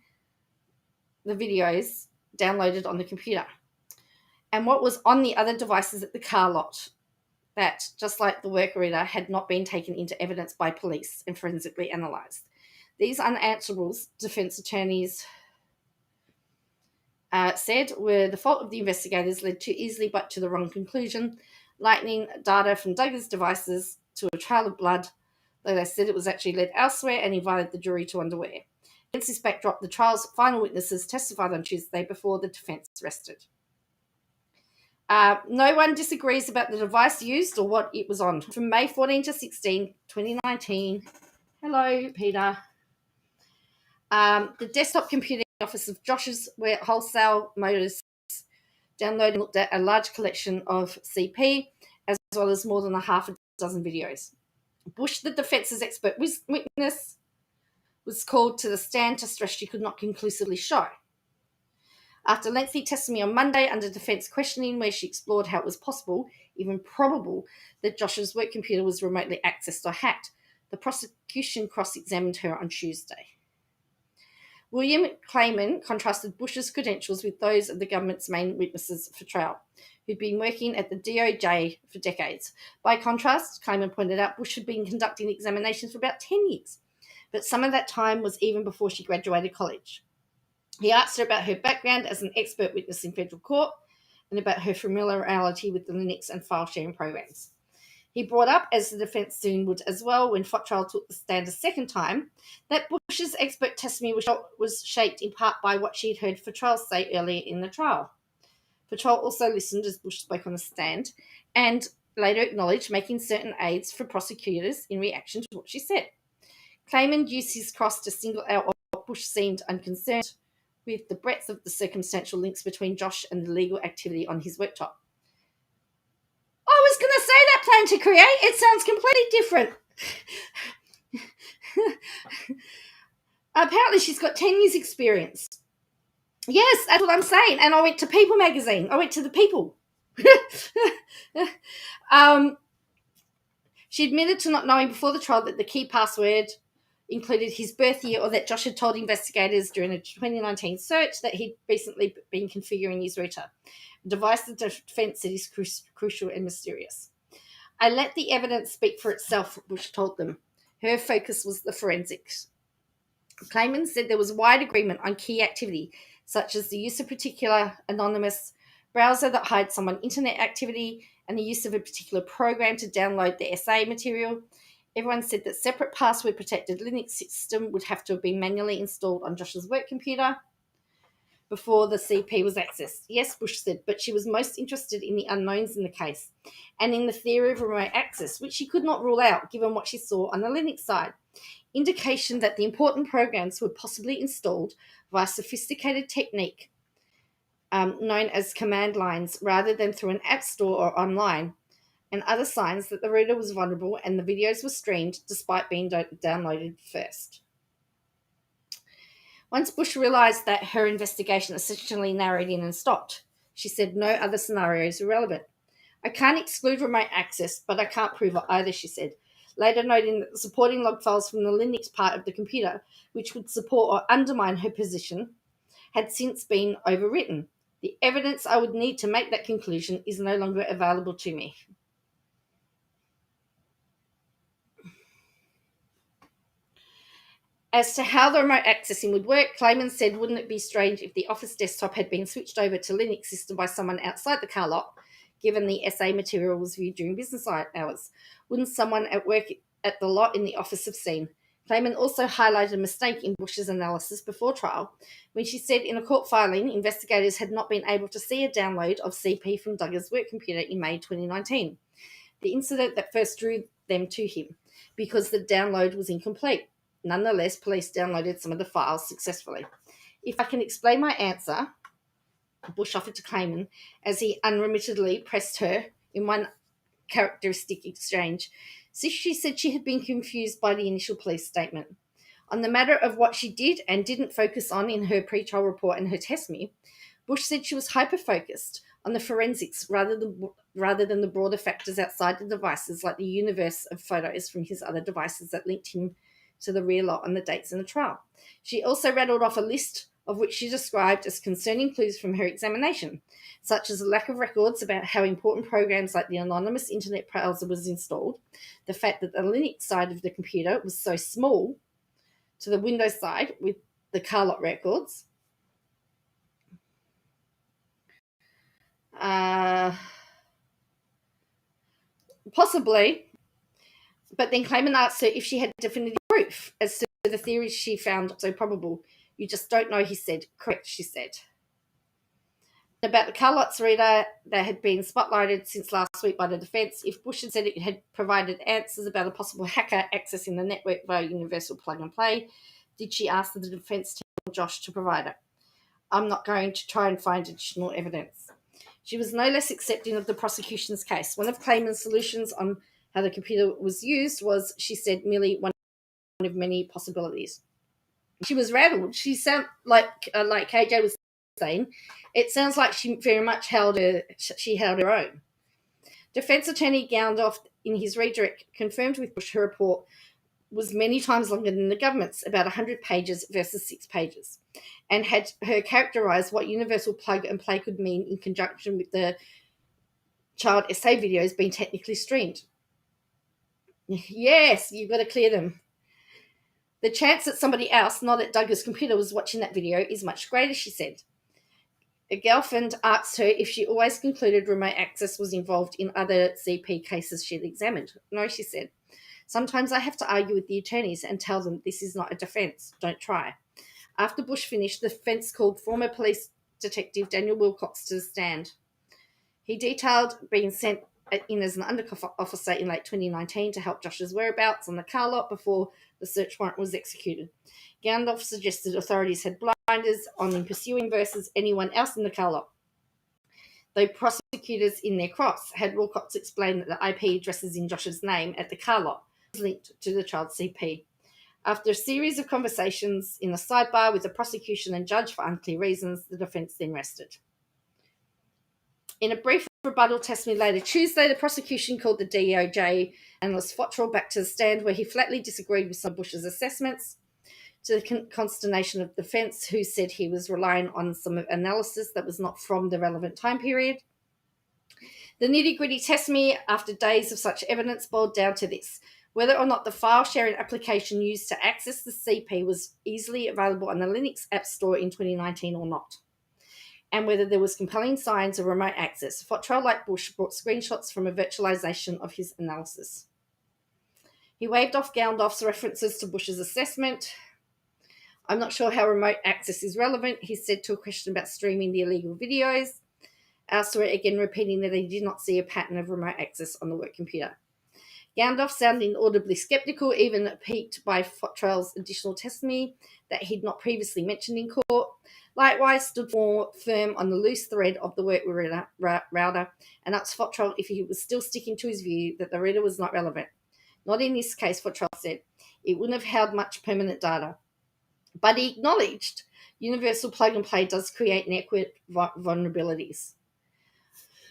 the videos downloaded on the computer. And what was on the other devices at the car lot that, just like the work reader, had not been taken into evidence by police and forensically analysed. These unanswerables, defence attorneys said, were the fault of the investigators, led too easily but to the wrong conclusion, lightning data from Duggar's devices to a trail of blood, though they said it was actually led elsewhere and invited the jury to wonder where. Against this backdrop, the trial's final witnesses testified on Tuesday before the defence rested. No one disagrees about the device used or what it was on. From May 14 to 16, 2019. Hello, Peter. The desktop computing office of Josh's wholesale motors downloaded and looked at a large collection of CP, as well as more than a half a dozen videos. Bush, the defence's expert witness, was called to the stand to stress she could not conclusively show. After lengthy testimony on Monday under defence questioning, where she explored how it was possible, even probable, that Josh's work computer was remotely accessed or hacked, the prosecution cross-examined her on Tuesday. William Clayman contrasted Bush's credentials with those of the government's main witnesses for trial, who'd been working at the DOJ for decades. By contrast, Clayman pointed out Bush had been conducting examinations for about 10 years, but some of that time was even before she graduated college. He asked her about her background as an expert witness in federal court and about her familiarity with the Linux and file sharing programs. He brought up, as the defence soon would as well, when Fottrell took the stand a second time, that Bush's expert testimony was shaped in part by what she'd heard Fottrell say earlier in the trial. Fottrell also listened as Bush spoke on the stand and later acknowledged making certain aids for prosecutors in reaction to what she said. Clayman used his cross to single out what Bush seemed unconcerned with the breadth of the circumstantial links between Josh and the legal activity on his worktop. I was going to say that plan to create. It sounds completely different. Apparently she's got 10 years experience. Yes, that's what I'm saying. And I went to People magazine. I went to the People. She admitted to not knowing before the trial that the key password included his birth year, or that Josh had told investigators during a 2019 search that he'd recently been configuring his router, a device the defence said is crucial and mysterious. I let the evidence speak for itself, Bush told them. Her focus was the forensics. Clayman said there was wide agreement on key activity, such as the use of particular anonymous browser that hides someone's internet activity and the use of a particular program to download the SA material. Everyone said that separate password-protected Linux system would have to have been manually installed on Josh's work computer before the CP was accessed. Yes, Bush said, but she was most interested in the unknowns in the case and in the theory of remote access, which she could not rule out given what she saw on the Linux side. Indication that the important programs were possibly installed via sophisticated technique known as command lines rather than through an app store or online, and other signs that the router was vulnerable and the videos were streamed despite being downloaded first. Once Bush realised that her investigation essentially narrowed in and stopped, she said no other scenarios were relevant. I can't exclude remote access, but I can't prove it either, she said, later noting that the supporting log files from the Linux part of the computer, which would support or undermine her position, had since been overwritten. The evidence I would need to make that conclusion is no longer available to me. As to how the remote accessing would work, Clayman said, wouldn't it be strange if the office desktop had been switched over to Linux system by someone outside the car lot, given the SA material was viewed during business hours? Wouldn't someone at work at the lot in the office have seen? Clayman also highlighted a mistake in Bush's analysis before trial, when she said in a court filing, investigators had not been able to see a download of CP from Duggar's work computer in May 2019, the incident that first drew them to him, because the download was incomplete. Nonetheless, police downloaded some of the files successfully. If I can explain my answer, Bush offered to Clayman, as he unremittedly pressed her in one characteristic exchange. She said she had been confused by the initial police statement. On the matter of what she did and didn't focus on in her pre-trial report and her testimony, Bush said she was hyper-focused on the forensics rather than the broader factors outside the devices, like the universe of photos from his other devices that linked him to the rear lot and the dates in the trial. She also rattled off a list of which she described as concerning clues from her examination, such as a lack of records about how important programs like the anonymous internet browser was installed, the fact that the Linux side of the computer was so small to the Windows side with the car lot records, possibly, but then Clayman asked her if she had definitive proof as to the theories she found so probable. You just don't know, he said. Correct, she said. About the Carlot's reader that had been spotlighted since last week by the defence, if Bush had said it had provided answers about a possible hacker accessing the network via universal plug-and-play, did she ask the defence to tell Josh to provide it? I'm not going to try and find additional evidence. She was no less accepting of the prosecution's case. One of Clayman's solutions on how the computer was used was, she said, merely one of many possibilities. She was rattled. She sounded like KJ was saying, it sounds like she very much held her own. Defence attorney Goundoff, in his redirect, confirmed with Bush her report was many times longer than the government's, about 100 pages versus 6 pages, and had her characterised what universal plug and play could mean in conjunction with the child essay videos being technically streamed. Yes, you've got to clear them. The chance that somebody else, not at Douglas' computer, was watching that video is much greater, she said. A girlfriend asked her if she always concluded remote access was involved in other CP cases she'd examined. No, she said. Sometimes I have to argue with the attorneys and tell them this is not a defence. Don't try. After Bush finished, the defence called former police detective Daniel Wilcox to the stand. He detailed being sent in as an undercover officer in late 2019 to help Josh's whereabouts on the car lot before the search warrant was executed. Goundoff suggested authorities had blinders on in pursuing versus anyone else in the car lot. Though prosecutors in their cross had Wilcox explain that the IP addresses in Josh's name at the car lot was linked to the child CP. After a series of conversations in a sidebar with the prosecution and judge for unclear reasons, the defence then rested. In a brief rebuttal testimony later Tuesday, the prosecution called the DOJ analyst Fottrell back to the stand, where he flatly disagreed with some of Bush's assessments, to the consternation of the defence, who said he was relying on some analysis that was not from the relevant time period. The nitty-gritty testimony, after days of such evidence, boiled down to this: whether or not the file-sharing application used to access the CP was easily available on the Linux App Store in 2019 or not, and whether there was compelling signs of remote access. Fottrell, like Bush, brought screenshots from a virtualization of his analysis. He waved off Goundoff's references to Bush's assessment. I'm not sure how remote access is relevant, he said to a question about streaming the illegal videos, elsewhere again repeating that he did not see a pattern of remote access on the work computer. Goundoff, sounding audibly sceptical, even piqued by Fottrell's additional testimony that he'd not previously mentioned in court, likewise stood more firm on the loose thread of the work router and asked Fottrell if he was still sticking to his view that the reader was not relevant. Not in this case, Fottrell said. It wouldn't have held much permanent data. But he acknowledged universal plug and play does create network vulnerabilities.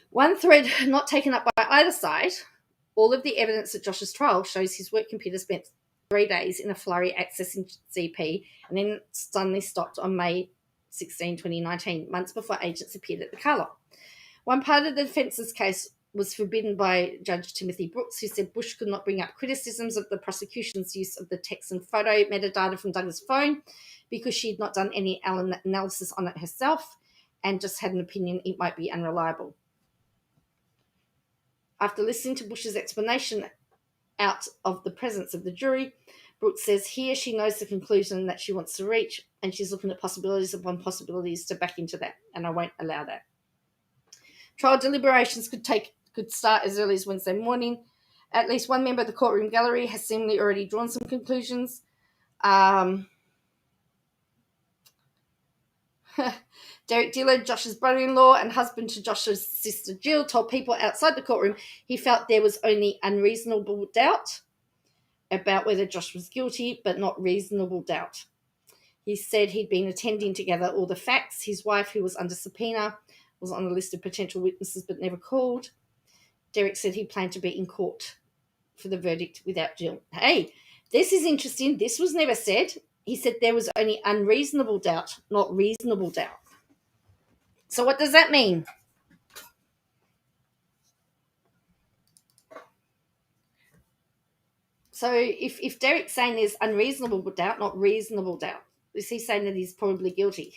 One thread not taken up by either side: all of the evidence at Josh's trial shows his work computer spent 3 days in a flurry accessing CP and then suddenly stopped on May 16, 2019, months before agents appeared at the car lot. One part of the defence's case was forbidden by Judge Timothy Brooks, who said Bush could not bring up criticisms of the prosecution's use of the text and photo metadata from Douglas' phone because she had not done any analysis on it herself and just had an opinion it might be unreliable. After listening to Bush's explanation out of the presence of the jury, Brooks says here she knows the conclusion that she wants to reach, and she's looking at possibilities upon possibilities to back into that, and I won't allow that. Trial deliberations could start as early as Wednesday morning. At least one member of the courtroom gallery has seemingly already drawn some conclusions. Derek Dillard, Josh's brother-in-law and husband to Josh's sister Jill, told people outside the courtroom he felt there was only unreasonable doubt about whether Josh was guilty, but not reasonable doubt. He said he'd been attending to gather all the facts. His wife, who was under subpoena, was on the list of potential witnesses but never called. Derek said he planned to be in court for the verdict without Jill. Hey, this is interesting. This was never said. He said there was only unreasonable doubt, not reasonable doubt. So what does that mean? So if Derek's saying there's unreasonable doubt, not reasonable doubt, is he saying that he's probably guilty?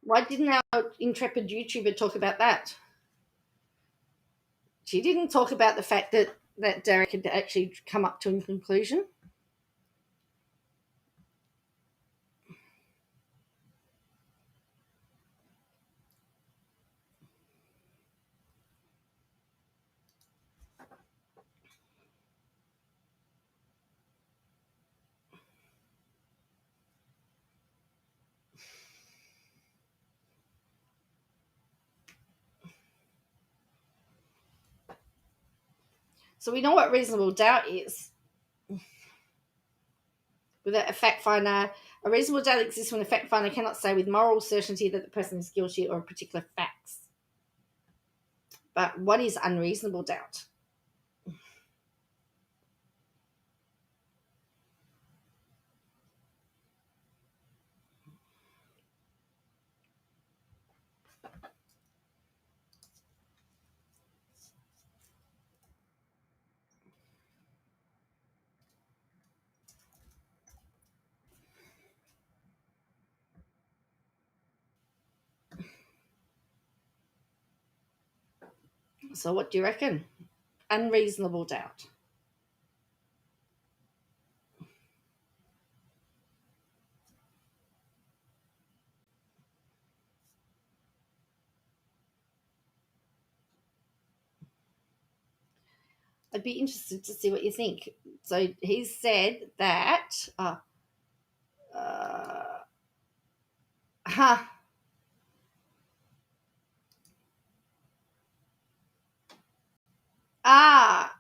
Why didn't our intrepid YouTuber talk about that? She didn't talk about the fact that Derek had actually come up to a conclusion. So we know what reasonable doubt is. Without a fact finder, a reasonable doubt exists when a fact finder cannot say with moral certainty that the person is guilty of particular facts. But what is unreasonable doubt? So what do you reckon? Unreasonable doubt. I'd be interested to see what you think. So he said that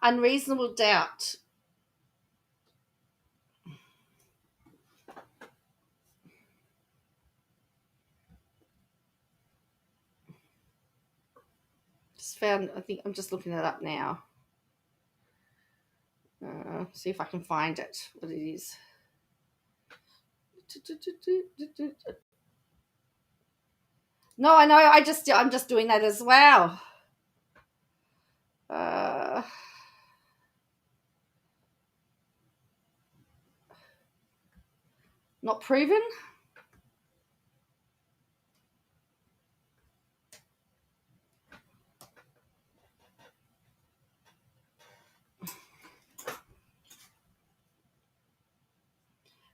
unreasonable doubt. Just found, I think I'm just looking it up now. See if I can find it, what it is. No, I know, I'm just doing that as well. Not proven.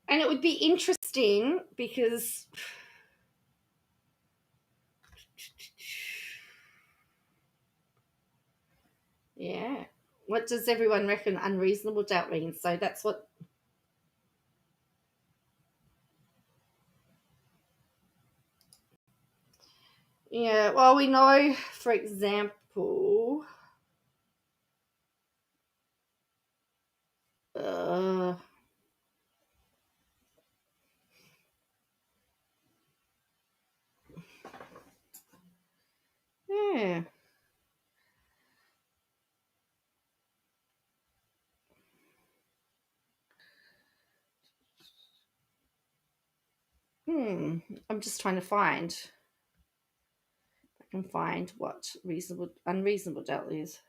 And it would be interesting because yeah, what does everyone reckon unreasonable doubt means? So that's what. Yeah, well, we know, for example, yeah. I'm just trying to find. I can find what unreasonable doubt is.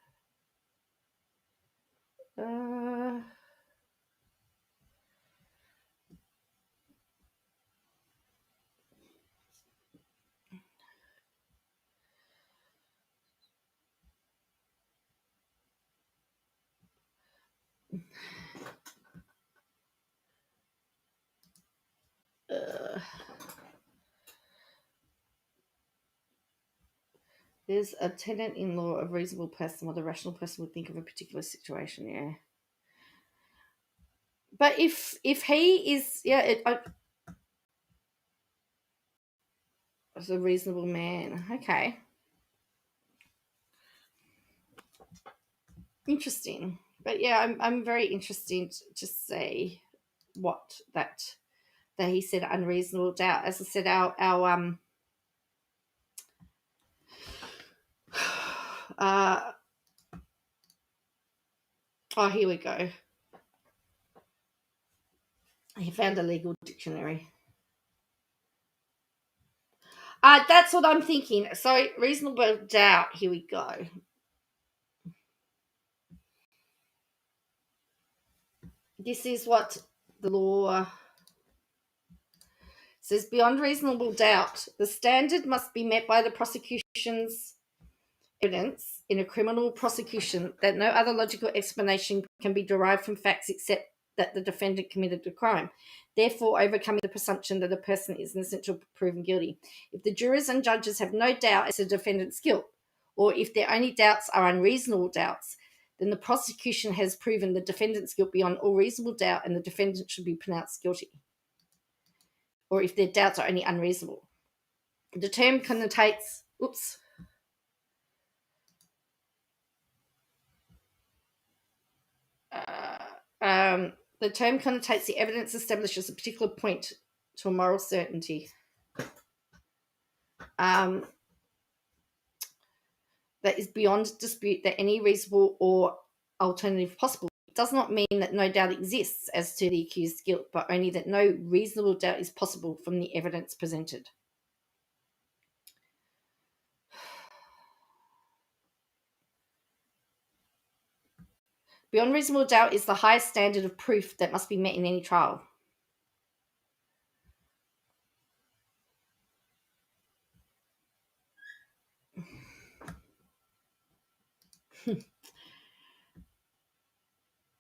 There's a tenant-in-law of reasonable person, what a rational person would think of a particular situation. Yeah, but if he is, as a reasonable man, okay, interesting. But yeah, I'm very interested to see what that he said unreasonable doubt. As I said, our oh, here we go. He found a legal dictionary. That's what I'm thinking. So reasonable doubt. Here we go. This is what the law says. Beyond reasonable doubt, the standard must be met by the prosecution's evidence in a criminal prosecution that no other logical explanation can be derived from facts except that the defendant committed the crime, therefore overcoming the presumption that a person is innocent until proven guilty. If the jurors and judges have no doubt as to the defendant's guilt, or if their only doubts are unreasonable doubts, then the prosecution has proven the defendant's guilt beyond all reasonable doubt and the defendant should be pronounced guilty. Or if their doubts are only unreasonable. The term connotates, The term connotates the evidence establishes a particular point to a moral certainty. That is beyond dispute that any reasonable or alternative possible. It does not mean that no doubt exists as to the accused's guilt, but only that no reasonable doubt is possible from the evidence presented. Beyond reasonable doubt is the highest standard of proof that must be met in any trial.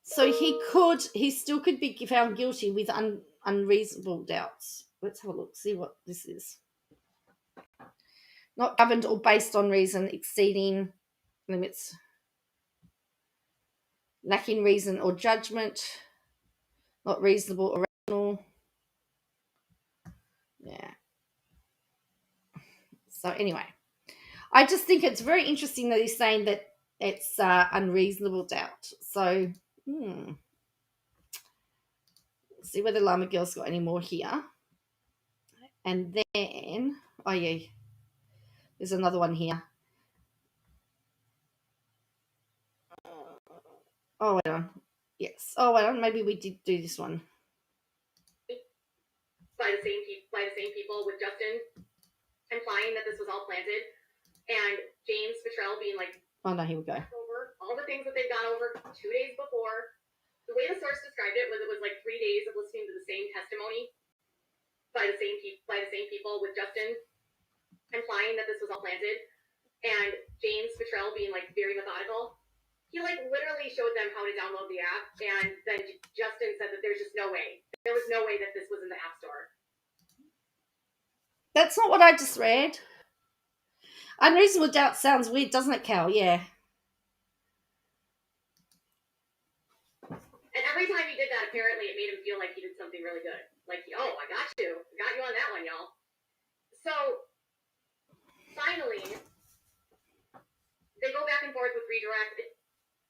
So he still could be found guilty with unreasonable doubts. Let's have a look, see what this is. Not governed or based on reason, exceeding limits, lacking reason or judgment, not reasonable or rational. Yeah. So anyway, I just think it's very interesting that he's saying that it's unreasonable doubt. So, let's see whether Llama Girl's got any more here. And then, oh yeah, there's another one here. Oh, wait on. Yes. Oh, wait on. Maybe we did do this one. By the same people, with Justin implying that this was all planted, and James Petrell being like, oh no, here we go. Over all the things that they've gone over 2 days before. The way the source described it was like 3 days of listening to the same testimony by the same people, with Justin implying that this was all planted, and James Petrell being like very methodical. He like literally showed them how to download the app, and then Justin said that there's just no way. There was no way that this was in the App Store. That's not what I just read. Unreasonable doubt sounds weird, doesn't it, Cal? Yeah. And every time he did that, apparently it made him feel like he did something really good. Like, oh, I got you. I got you on that one, y'all. So, finally, they go back and forth with redirect.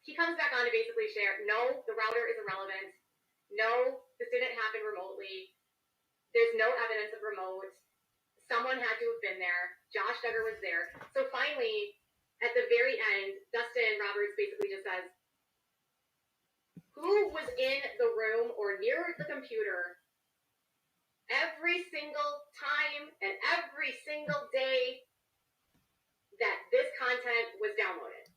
He comes back on to basically share, no, the router is irrelevant. No, this didn't happen remotely. There's no evidence of remote. Someone had to have been there. Josh Duggar was there. So finally, at the very end, Dustin Roberts basically just says, who was in the room or near the computer every single time and every single day that this content was downloaded?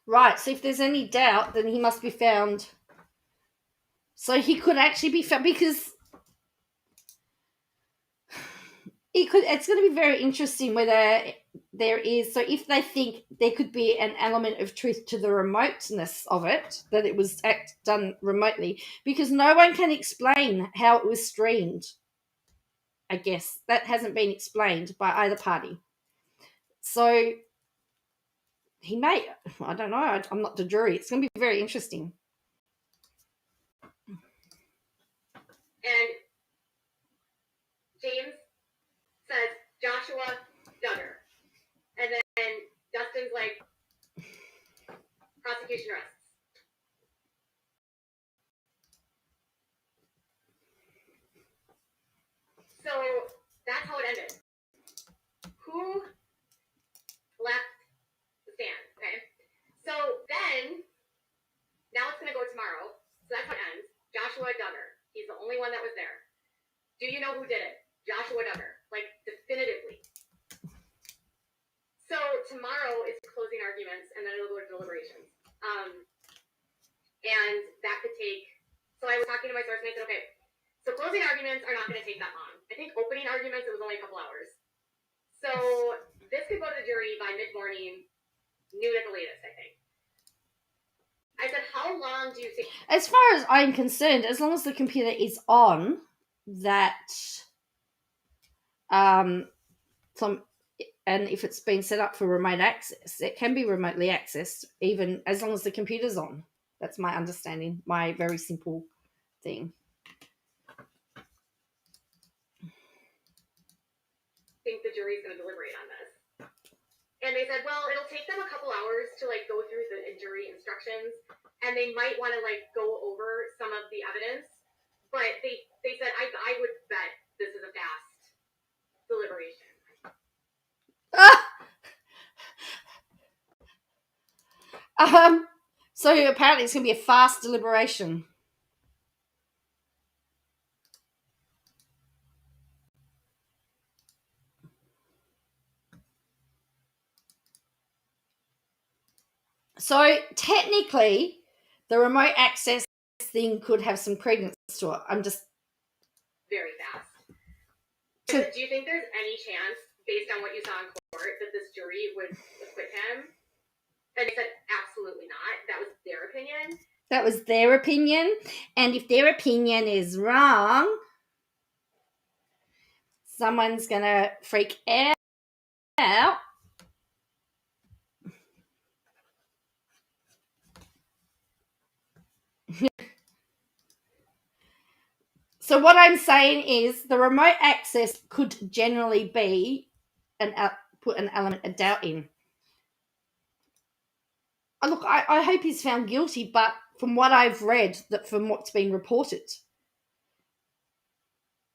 Right, so if there's any doubt, then he must be found. So he could actually be found, because it's going to be very interesting whether there is, so if they think there could be an element of truth to the remoteness of it, that it was done remotely, because no one can explain how it was streamed. I guess that hasn't been explained by either party. So he may, I don't know, I'm not the jury. It's going to be very interesting. And James says, Joshua Duggar. And then Dustin's like, prosecution rests. So that's how it ended. Who left the stand, okay? So then, now it's going to go tomorrow. So that's how it ends. Joshua Duggar. He's the only one that was there. Do you know who did it? Joshua Duggar. Like, definitively. So tomorrow is closing arguments, and then it'll go to deliberations. And that could take, so I was talking to my source, and I said, okay, so closing arguments are not going to take that long. I think opening arguments, it was only a couple hours. So this could go to the jury by mid-morning, noon at the latest, I think. I said, how long do you think? As far as I'm concerned, as long as the computer is on, that and if it's been set up for remote access, it can be remotely accessed, even as long as the computer's on. That's my understanding, my very simple thing. I think the jury's going to deliberate on this. And And they said, well, it'll take them a couple hours to like go through the jury instructions, and they might want to like go over some of the evidence. But they said, I would bet this is a fast deliberation. So apparently it's going to be a fast deliberation. So technically, the remote access thing could have some credence to it. I'm just very fast. Do you think there's any chance, based on what you saw in court, that this jury would acquit him? And they said absolutely not. That was their opinion. That was their opinion. And if their opinion is wrong, someone's going to freak out. So what I'm saying is the remote access could generally be put an element of doubt in. Look, I hope he's found guilty, but from what I've read, that from what's been reported,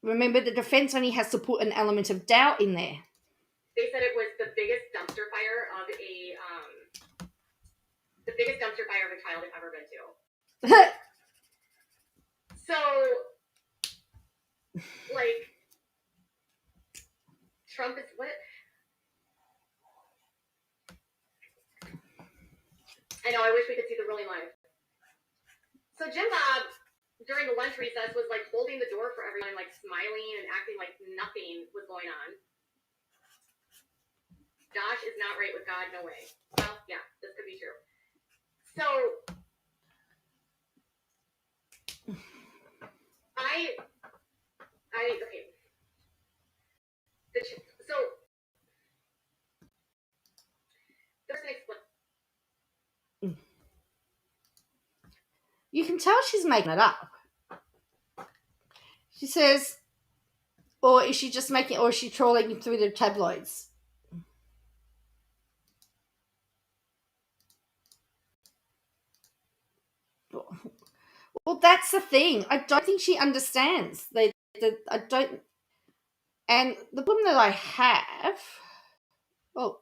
remember the defense only has to put an element of doubt in there. They said it was the biggest dumpster fire of a child I've ever been to. So, like, Trump is what? I know, I wish we could see the really live. So Jim Bob, during the lunch recess, was like holding the door for everyone, like smiling and acting like nothing was going on. Josh is not right with God, no way. Well, yeah, this could be true. So, okay. So, the person explained. You can tell she's making it up. She says, or is she just making, or is she trawling through the tabloids? Well, that's the thing. I don't think she understands. I don't. And the problem that I have. Oh,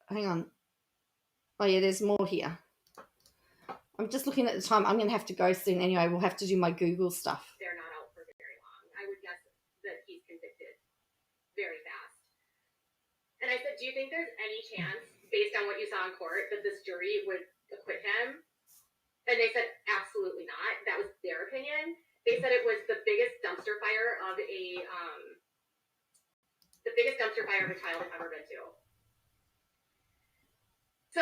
hang on. Oh yeah, there's more here. I'm just looking at the time. I'm going to have to go soon anyway. We'll have to do my Google stuff. They're not out for very long. I would guess that he's convicted very fast. And I said, do you think there's any chance, based on what you saw in court, that this jury would acquit him? And they said absolutely not. That was their opinion. They said it was the biggest dumpster fire of a child I've ever been to. So,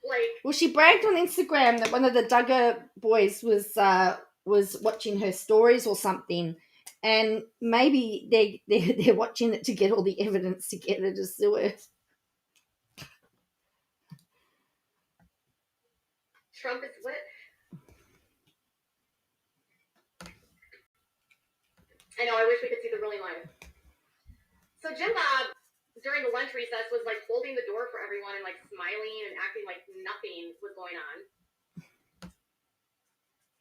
like, well, she bragged on Instagram that one of the Duggar boys was watching her stories or something, and maybe they're watching it to get all the evidence together to sue her. Trump is what? I know, I wish we could see the really live. So Jim Bob, during the lunch recess, was like holding the door for everyone and like smiling and acting like nothing was going on.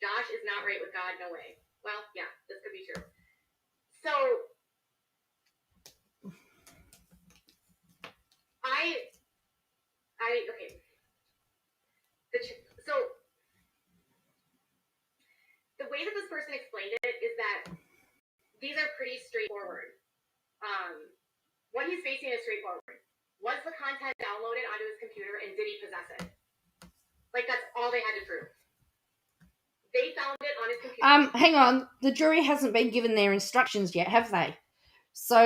Josh is not right with God, no way. Well, yeah, this could be true. So, okay. So, the way that this person explained it is that these are pretty straightforward. What he's facing is straightforward. Was the content downloaded onto his computer and did he possess it? Like, that's all they had to prove. They found it on his computer. Hang on. The jury hasn't been given their instructions yet, have they? So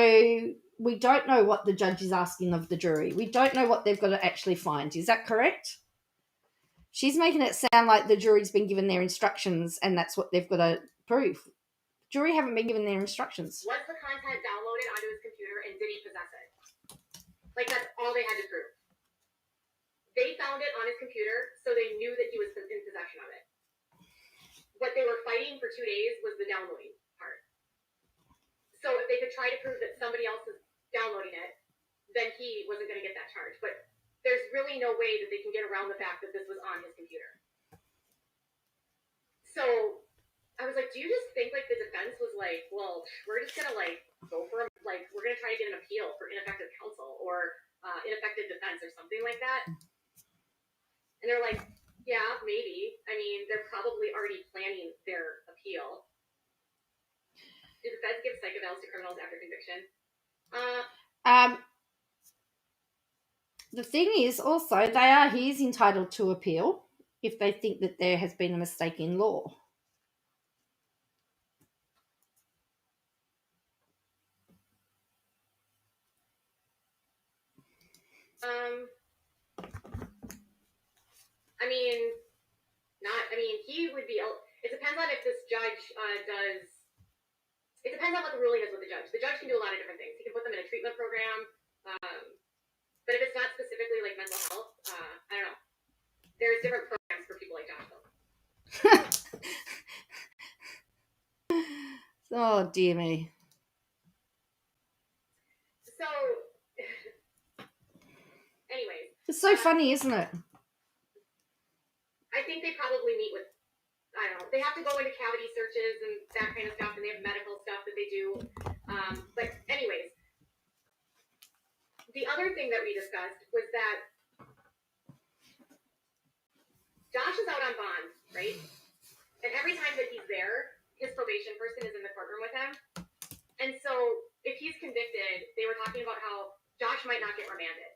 we don't know what the judge is asking of the jury. We don't know what they've got to actually find. Is that correct? She's making it sound like the jury's been given their instructions and that's what they've got to prove. The jury haven't been given their instructions. Was the content downloaded onto his computer and did he possess it? Like, that's all they had to prove. They found it on his computer, so they knew that he was in possession of it. What they were fighting for 2 days was the downloading part. So if they could try to prove that somebody else downloading it, then he wasn't going to get that charge. But there's really no way that they can get around the fact that this was on his computer. So I was like, do you just think like the defense was like, well, we're just going to like go for like, we're going to try to get an appeal for ineffective counsel or ineffective defense or something like that? And they're like, yeah, maybe. I mean, they're probably already planning their appeal. Do the feds give psychedelics to criminals after conviction? The thing is also he's entitled to appeal if they think that there has been a mistake in law. He would be. It depends on if this judge does. It depends on what the ruling is with the judge. The judge can do a lot of different things. He can put them in a treatment program. But if it's not specifically like mental health, I don't know. There's different programs for people like Josh, though. Oh, dear me. So, anyways. It's so funny, isn't it? I think they probably meet with, I don't know, they have to go into cavity searches and that kind of stuff, and they have medical stuff that they do. But anyways, the other thing that we discussed was that Josh is out on bond, right? And every time that he's there, his probation person is in the courtroom with him. And so if he's convicted, they were talking about how Josh might not get remanded.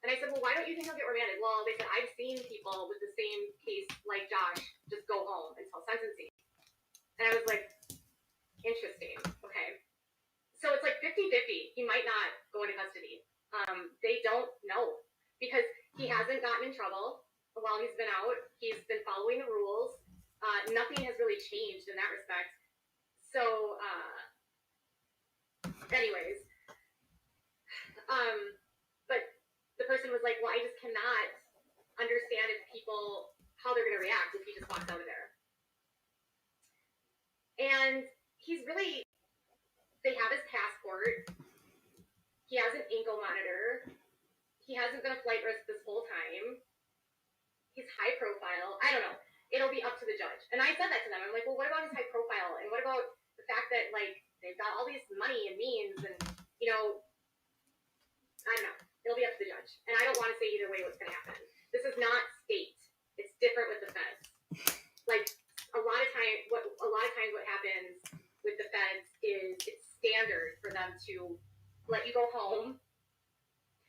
And I said, well, why don't you think he'll get remanded? Well, they said, I've seen people with the same case like Josh just go home until sentencing. And I was like, interesting. Okay. So it's like 50-50. He might not go into custody. They don't know because he hasn't gotten in trouble while he's been out. He's been following the rules. Nothing has really changed in that respect. So, anyways, but the person was like, well, I just cannot understand how they're going to react if he just walks out of there. And they have his passport. He has an ankle monitor. He hasn't been a flight risk this whole time. He's high profile. I don't know. It'll be up to the judge. And I said that to them. I'm like, well, what about his high profile? And what about the fact that, like, they've got all these money and means and, I don't know. It'll be up to the judge. And I don't want to say either way what's going to happen. This is not state. It's different with the feds. Like, a lot of times what happens with the feds is it's standard for them to let you go home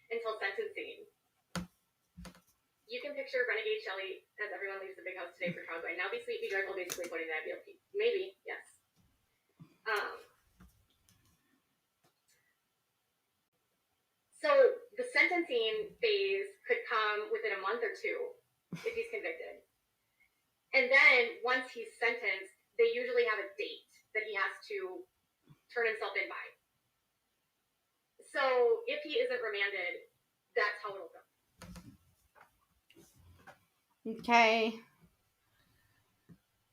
until sentencing. You can picture Renegade Shelley as everyone leaves the big house today for trial going, now be sweet, be joyful, basically putting that guilty. Maybe, yes. So the sentencing phase could come within a month or two if he's convicted. And then once he's sentenced, they usually have a date that he has to turn himself in by. So if he isn't remanded, that's how it'll go. Okay.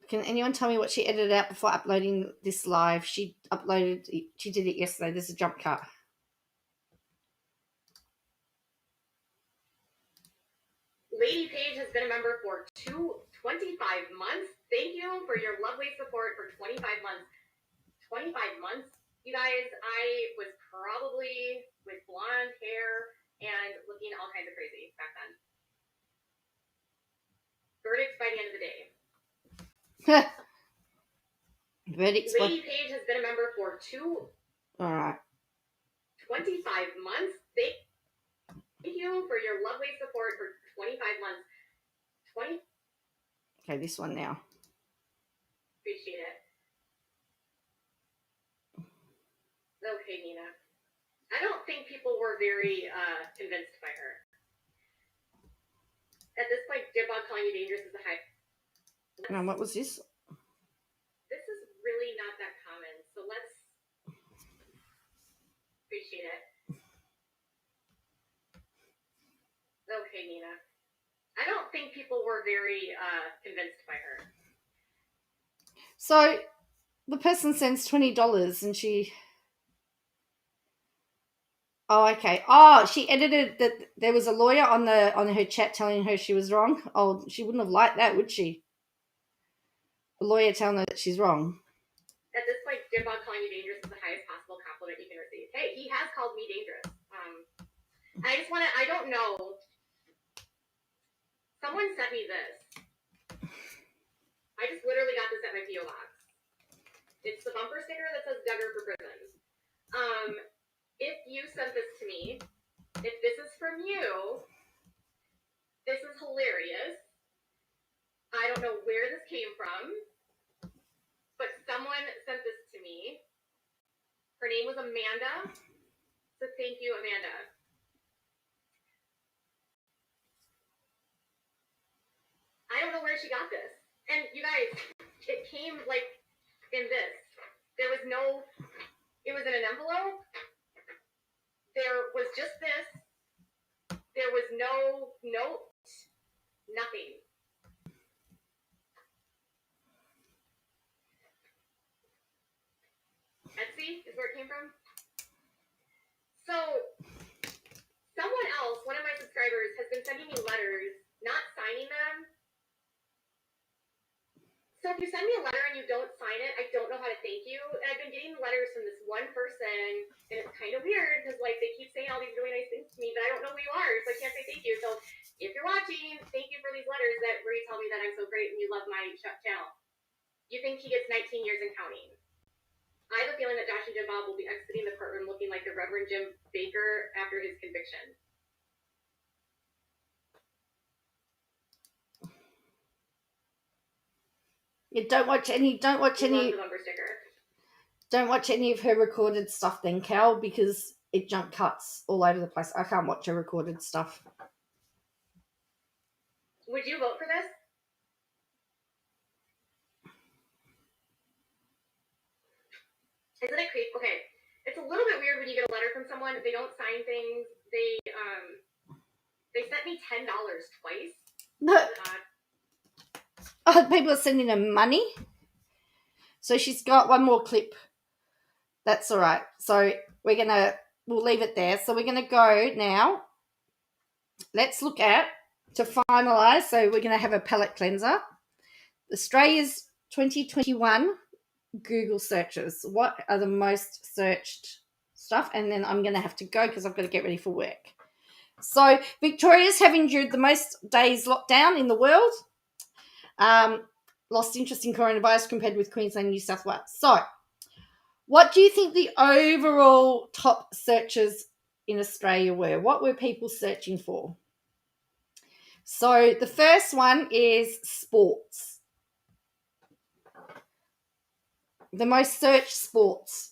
Can anyone tell me what she edited out before uploading this live? She did it yesterday. There's a jump cut. Lady Page has been a member for 25 months. Thank you for your lovely support for 25 months. 25 months, you guys. I was probably with blonde hair and looking all kinds of crazy back then. Verdicts by the end of the day. Verdicts. Lady Page has been a member for All right. 25 months. Thank you for your lovely support for 25 months. Okay, this one now. Appreciate it. Okay, Nina. I don't think people were very convinced by her. At this point, Jibbog calling you dangerous is a high. And what was this? This is really not that common, so let's appreciate it. Okay, Nina. I don't think people were very convinced by her. So the person sends $20 and she Oh, okay. Oh, she edited that there was a lawyer on her chat telling her she was wrong. Oh, she wouldn't have liked that, would she? A lawyer telling her that she's wrong. At this point, Jim Bob calling you dangerous is the highest possible compliment you can receive. Hey, he has called me dangerous. I don't know. Someone sent me this. I just literally got this at my P.O. box. It's the bumper sticker that says Duggar for prison. If you sent this to me, if this is from you, this is hilarious. I don't know where this came from, but someone sent this to me. Her name was Amanda. So thank you, Amanda. I don't know where she got this. And you guys, it came like in this. There was no, it was in an envelope. There was just this. There was no note, nothing. Etsy is where it came from. So, someone else, one of my subscribers, has been sending me letters, not signing them. So if you send me a letter and you don't sign it, I don't know how to thank you. And I've been getting letters from this one person, and it's kind of weird because like they keep saying all these really nice things to me, but I don't know who you are, so I can't say thank you. So if you're watching, thank you for these letters where you tell me that I'm so great and you love my channel. You think he gets 19 years and counting. I have a feeling that Josh and Jim Bob will be exiting the courtroom looking like the Reverend Jim Baker after his conviction. Yeah, don't watch any of her recorded stuff then, Cal, because it jump cuts all over the place. I can't watch her recorded stuff. Would you vote for this? Isn't it creepy? Okay, it's a little bit weird when you get a letter from someone. They don't sign things. They sent me $10 twice. No. Oh, people are sending her money. So she's got one more clip. That's all right. So we'll leave it there. So we're gonna go now. Let's look at, to finalize. So we're gonna have a palette cleanser. Australia's 2021 Google searches. What are the most searched stuff? And then I'm gonna have to go because I've got to get ready for work. So Victoria's have endured the most days lockdown in the world. Lost interest in coronavirus compared with Queensland and New South Wales. So what do you think the overall top searches in Australia were? What were people searching for? So the first one is sports. The most searched sports.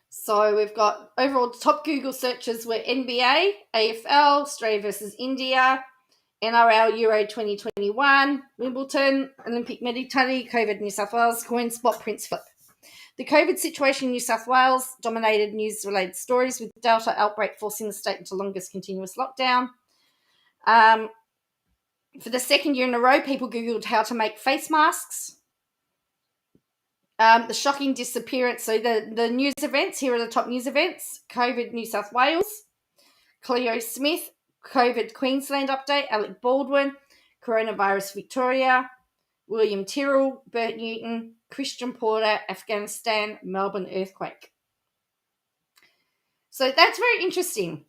So we've got overall top Google searches were NBA, AFL, Australia versus India, NRL Euro 2021, Wimbledon, Olympic medality, COVID New South Wales, coin spot, Prince Philip. The COVID situation in New South Wales dominated news-related stories, with Delta outbreak forcing the state into longest continuous lockdown. For the second year in a row, people Googled how to make face masks. The shocking disappearance. So the news events, here are the top news events. COVID New South Wales, Cleo Smith, COVID Queensland update, Alec Baldwin, coronavirus Victoria, William Tyrrell, Bert Newton, Christian Porter, Afghanistan, Melbourne earthquake. So that's very interesting.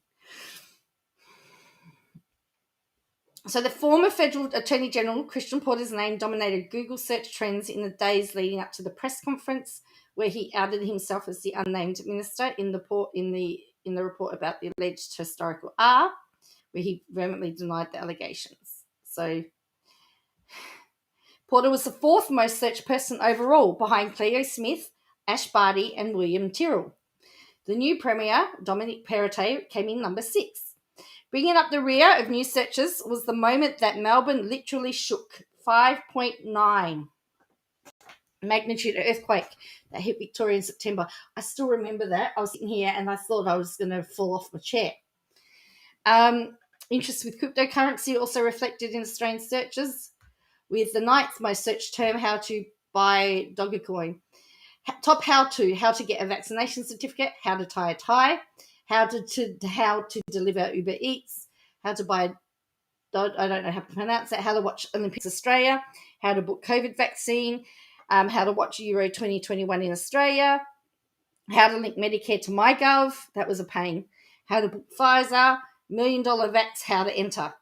So the former Federal Attorney General, Christian Porter's name dominated Google search trends in the days leading up to the press conference, where he outed himself as the unnamed minister in the report about the alleged historical R, where he vehemently denied the allegations. So Porter was the fourth most searched person overall, behind Cleo Smith, Ash Barty, and William Tyrrell. The new Premier, Dominic Perrottet, came in number 6. Bringing up the rear of news searches was the moment that Melbourne literally shook. 5.9 magnitude earthquake that hit Victoria in September. I still remember that. I was sitting here and I thought I was going to fall off my chair. Interest with cryptocurrency also reflected in Australian searches, with the 9th most searched term, how to buy Dogecoin. Top how to get a vaccination certificate, how to tie a tie, how to deliver Uber Eats, how to buy, I don't know how to pronounce it, how to watch Olympics Australia, how to book COVID vaccine, how to watch Euro 2021 in Australia, how to link Medicare to MyGov, that was a pain, how to book Pfizer, $1 million vax, how to enter.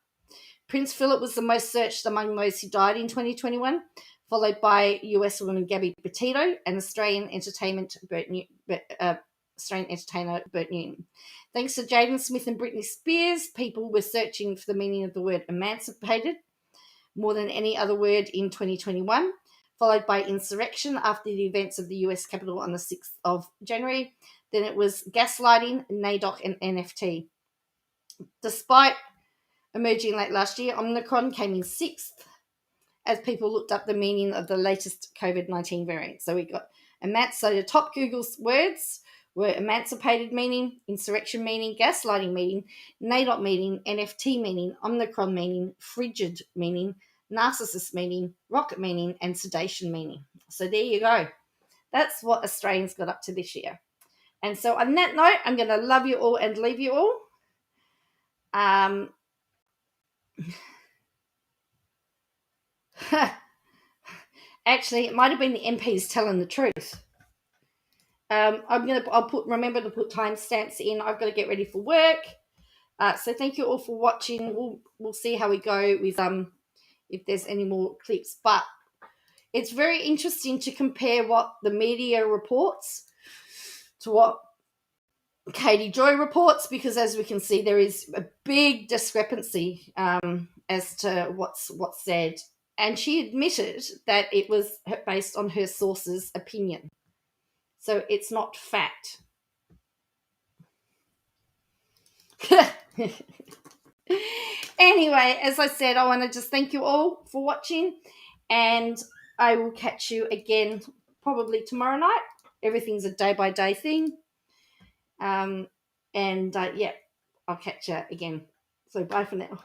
Prince Philip was the most searched among those who died in 2021, followed by US woman Gabby Petito and Australian entertainer Bert Newton. Thanks to Jaden Smith and Britney Spears, people were searching for the meaning of the word emancipated more than any other word in 2021, followed by insurrection after the events of the US Capitol on the 6th of January. Then it was gaslighting, NAIDOC, and NFT. Despite emerging late last year, Omicron came in 6th as people looked up the meaning of the latest COVID-19 variant. So we got so the top Google words were emancipated meaning, insurrection meaning, gaslighting meaning, NAIDOC meaning, NFT meaning, Omicron meaning, frigid meaning, narcissist meaning, rocket meaning, and sedation meaning. So there you go. That's what Australians got up to this year. And so on that note, I'm going to love you all and leave you all. Actually, it might have been the MPs telling the truth. Remember to put timestamps in. I've got to get ready for work. So thank you all for watching. We'll see how we go with if there's any more clips. But it's very interesting to compare what the media reports to what Katie Joy reports, because as we can see, there is a big discrepancy as to what's said. And she admitted that it was based on her source's opinion. So it's not fact. Anyway, as I said, I want to just thank you all for watching, and I will catch you again probably tomorrow night. Everything's a day-by-day thing. I'll catch you again. So bye for now.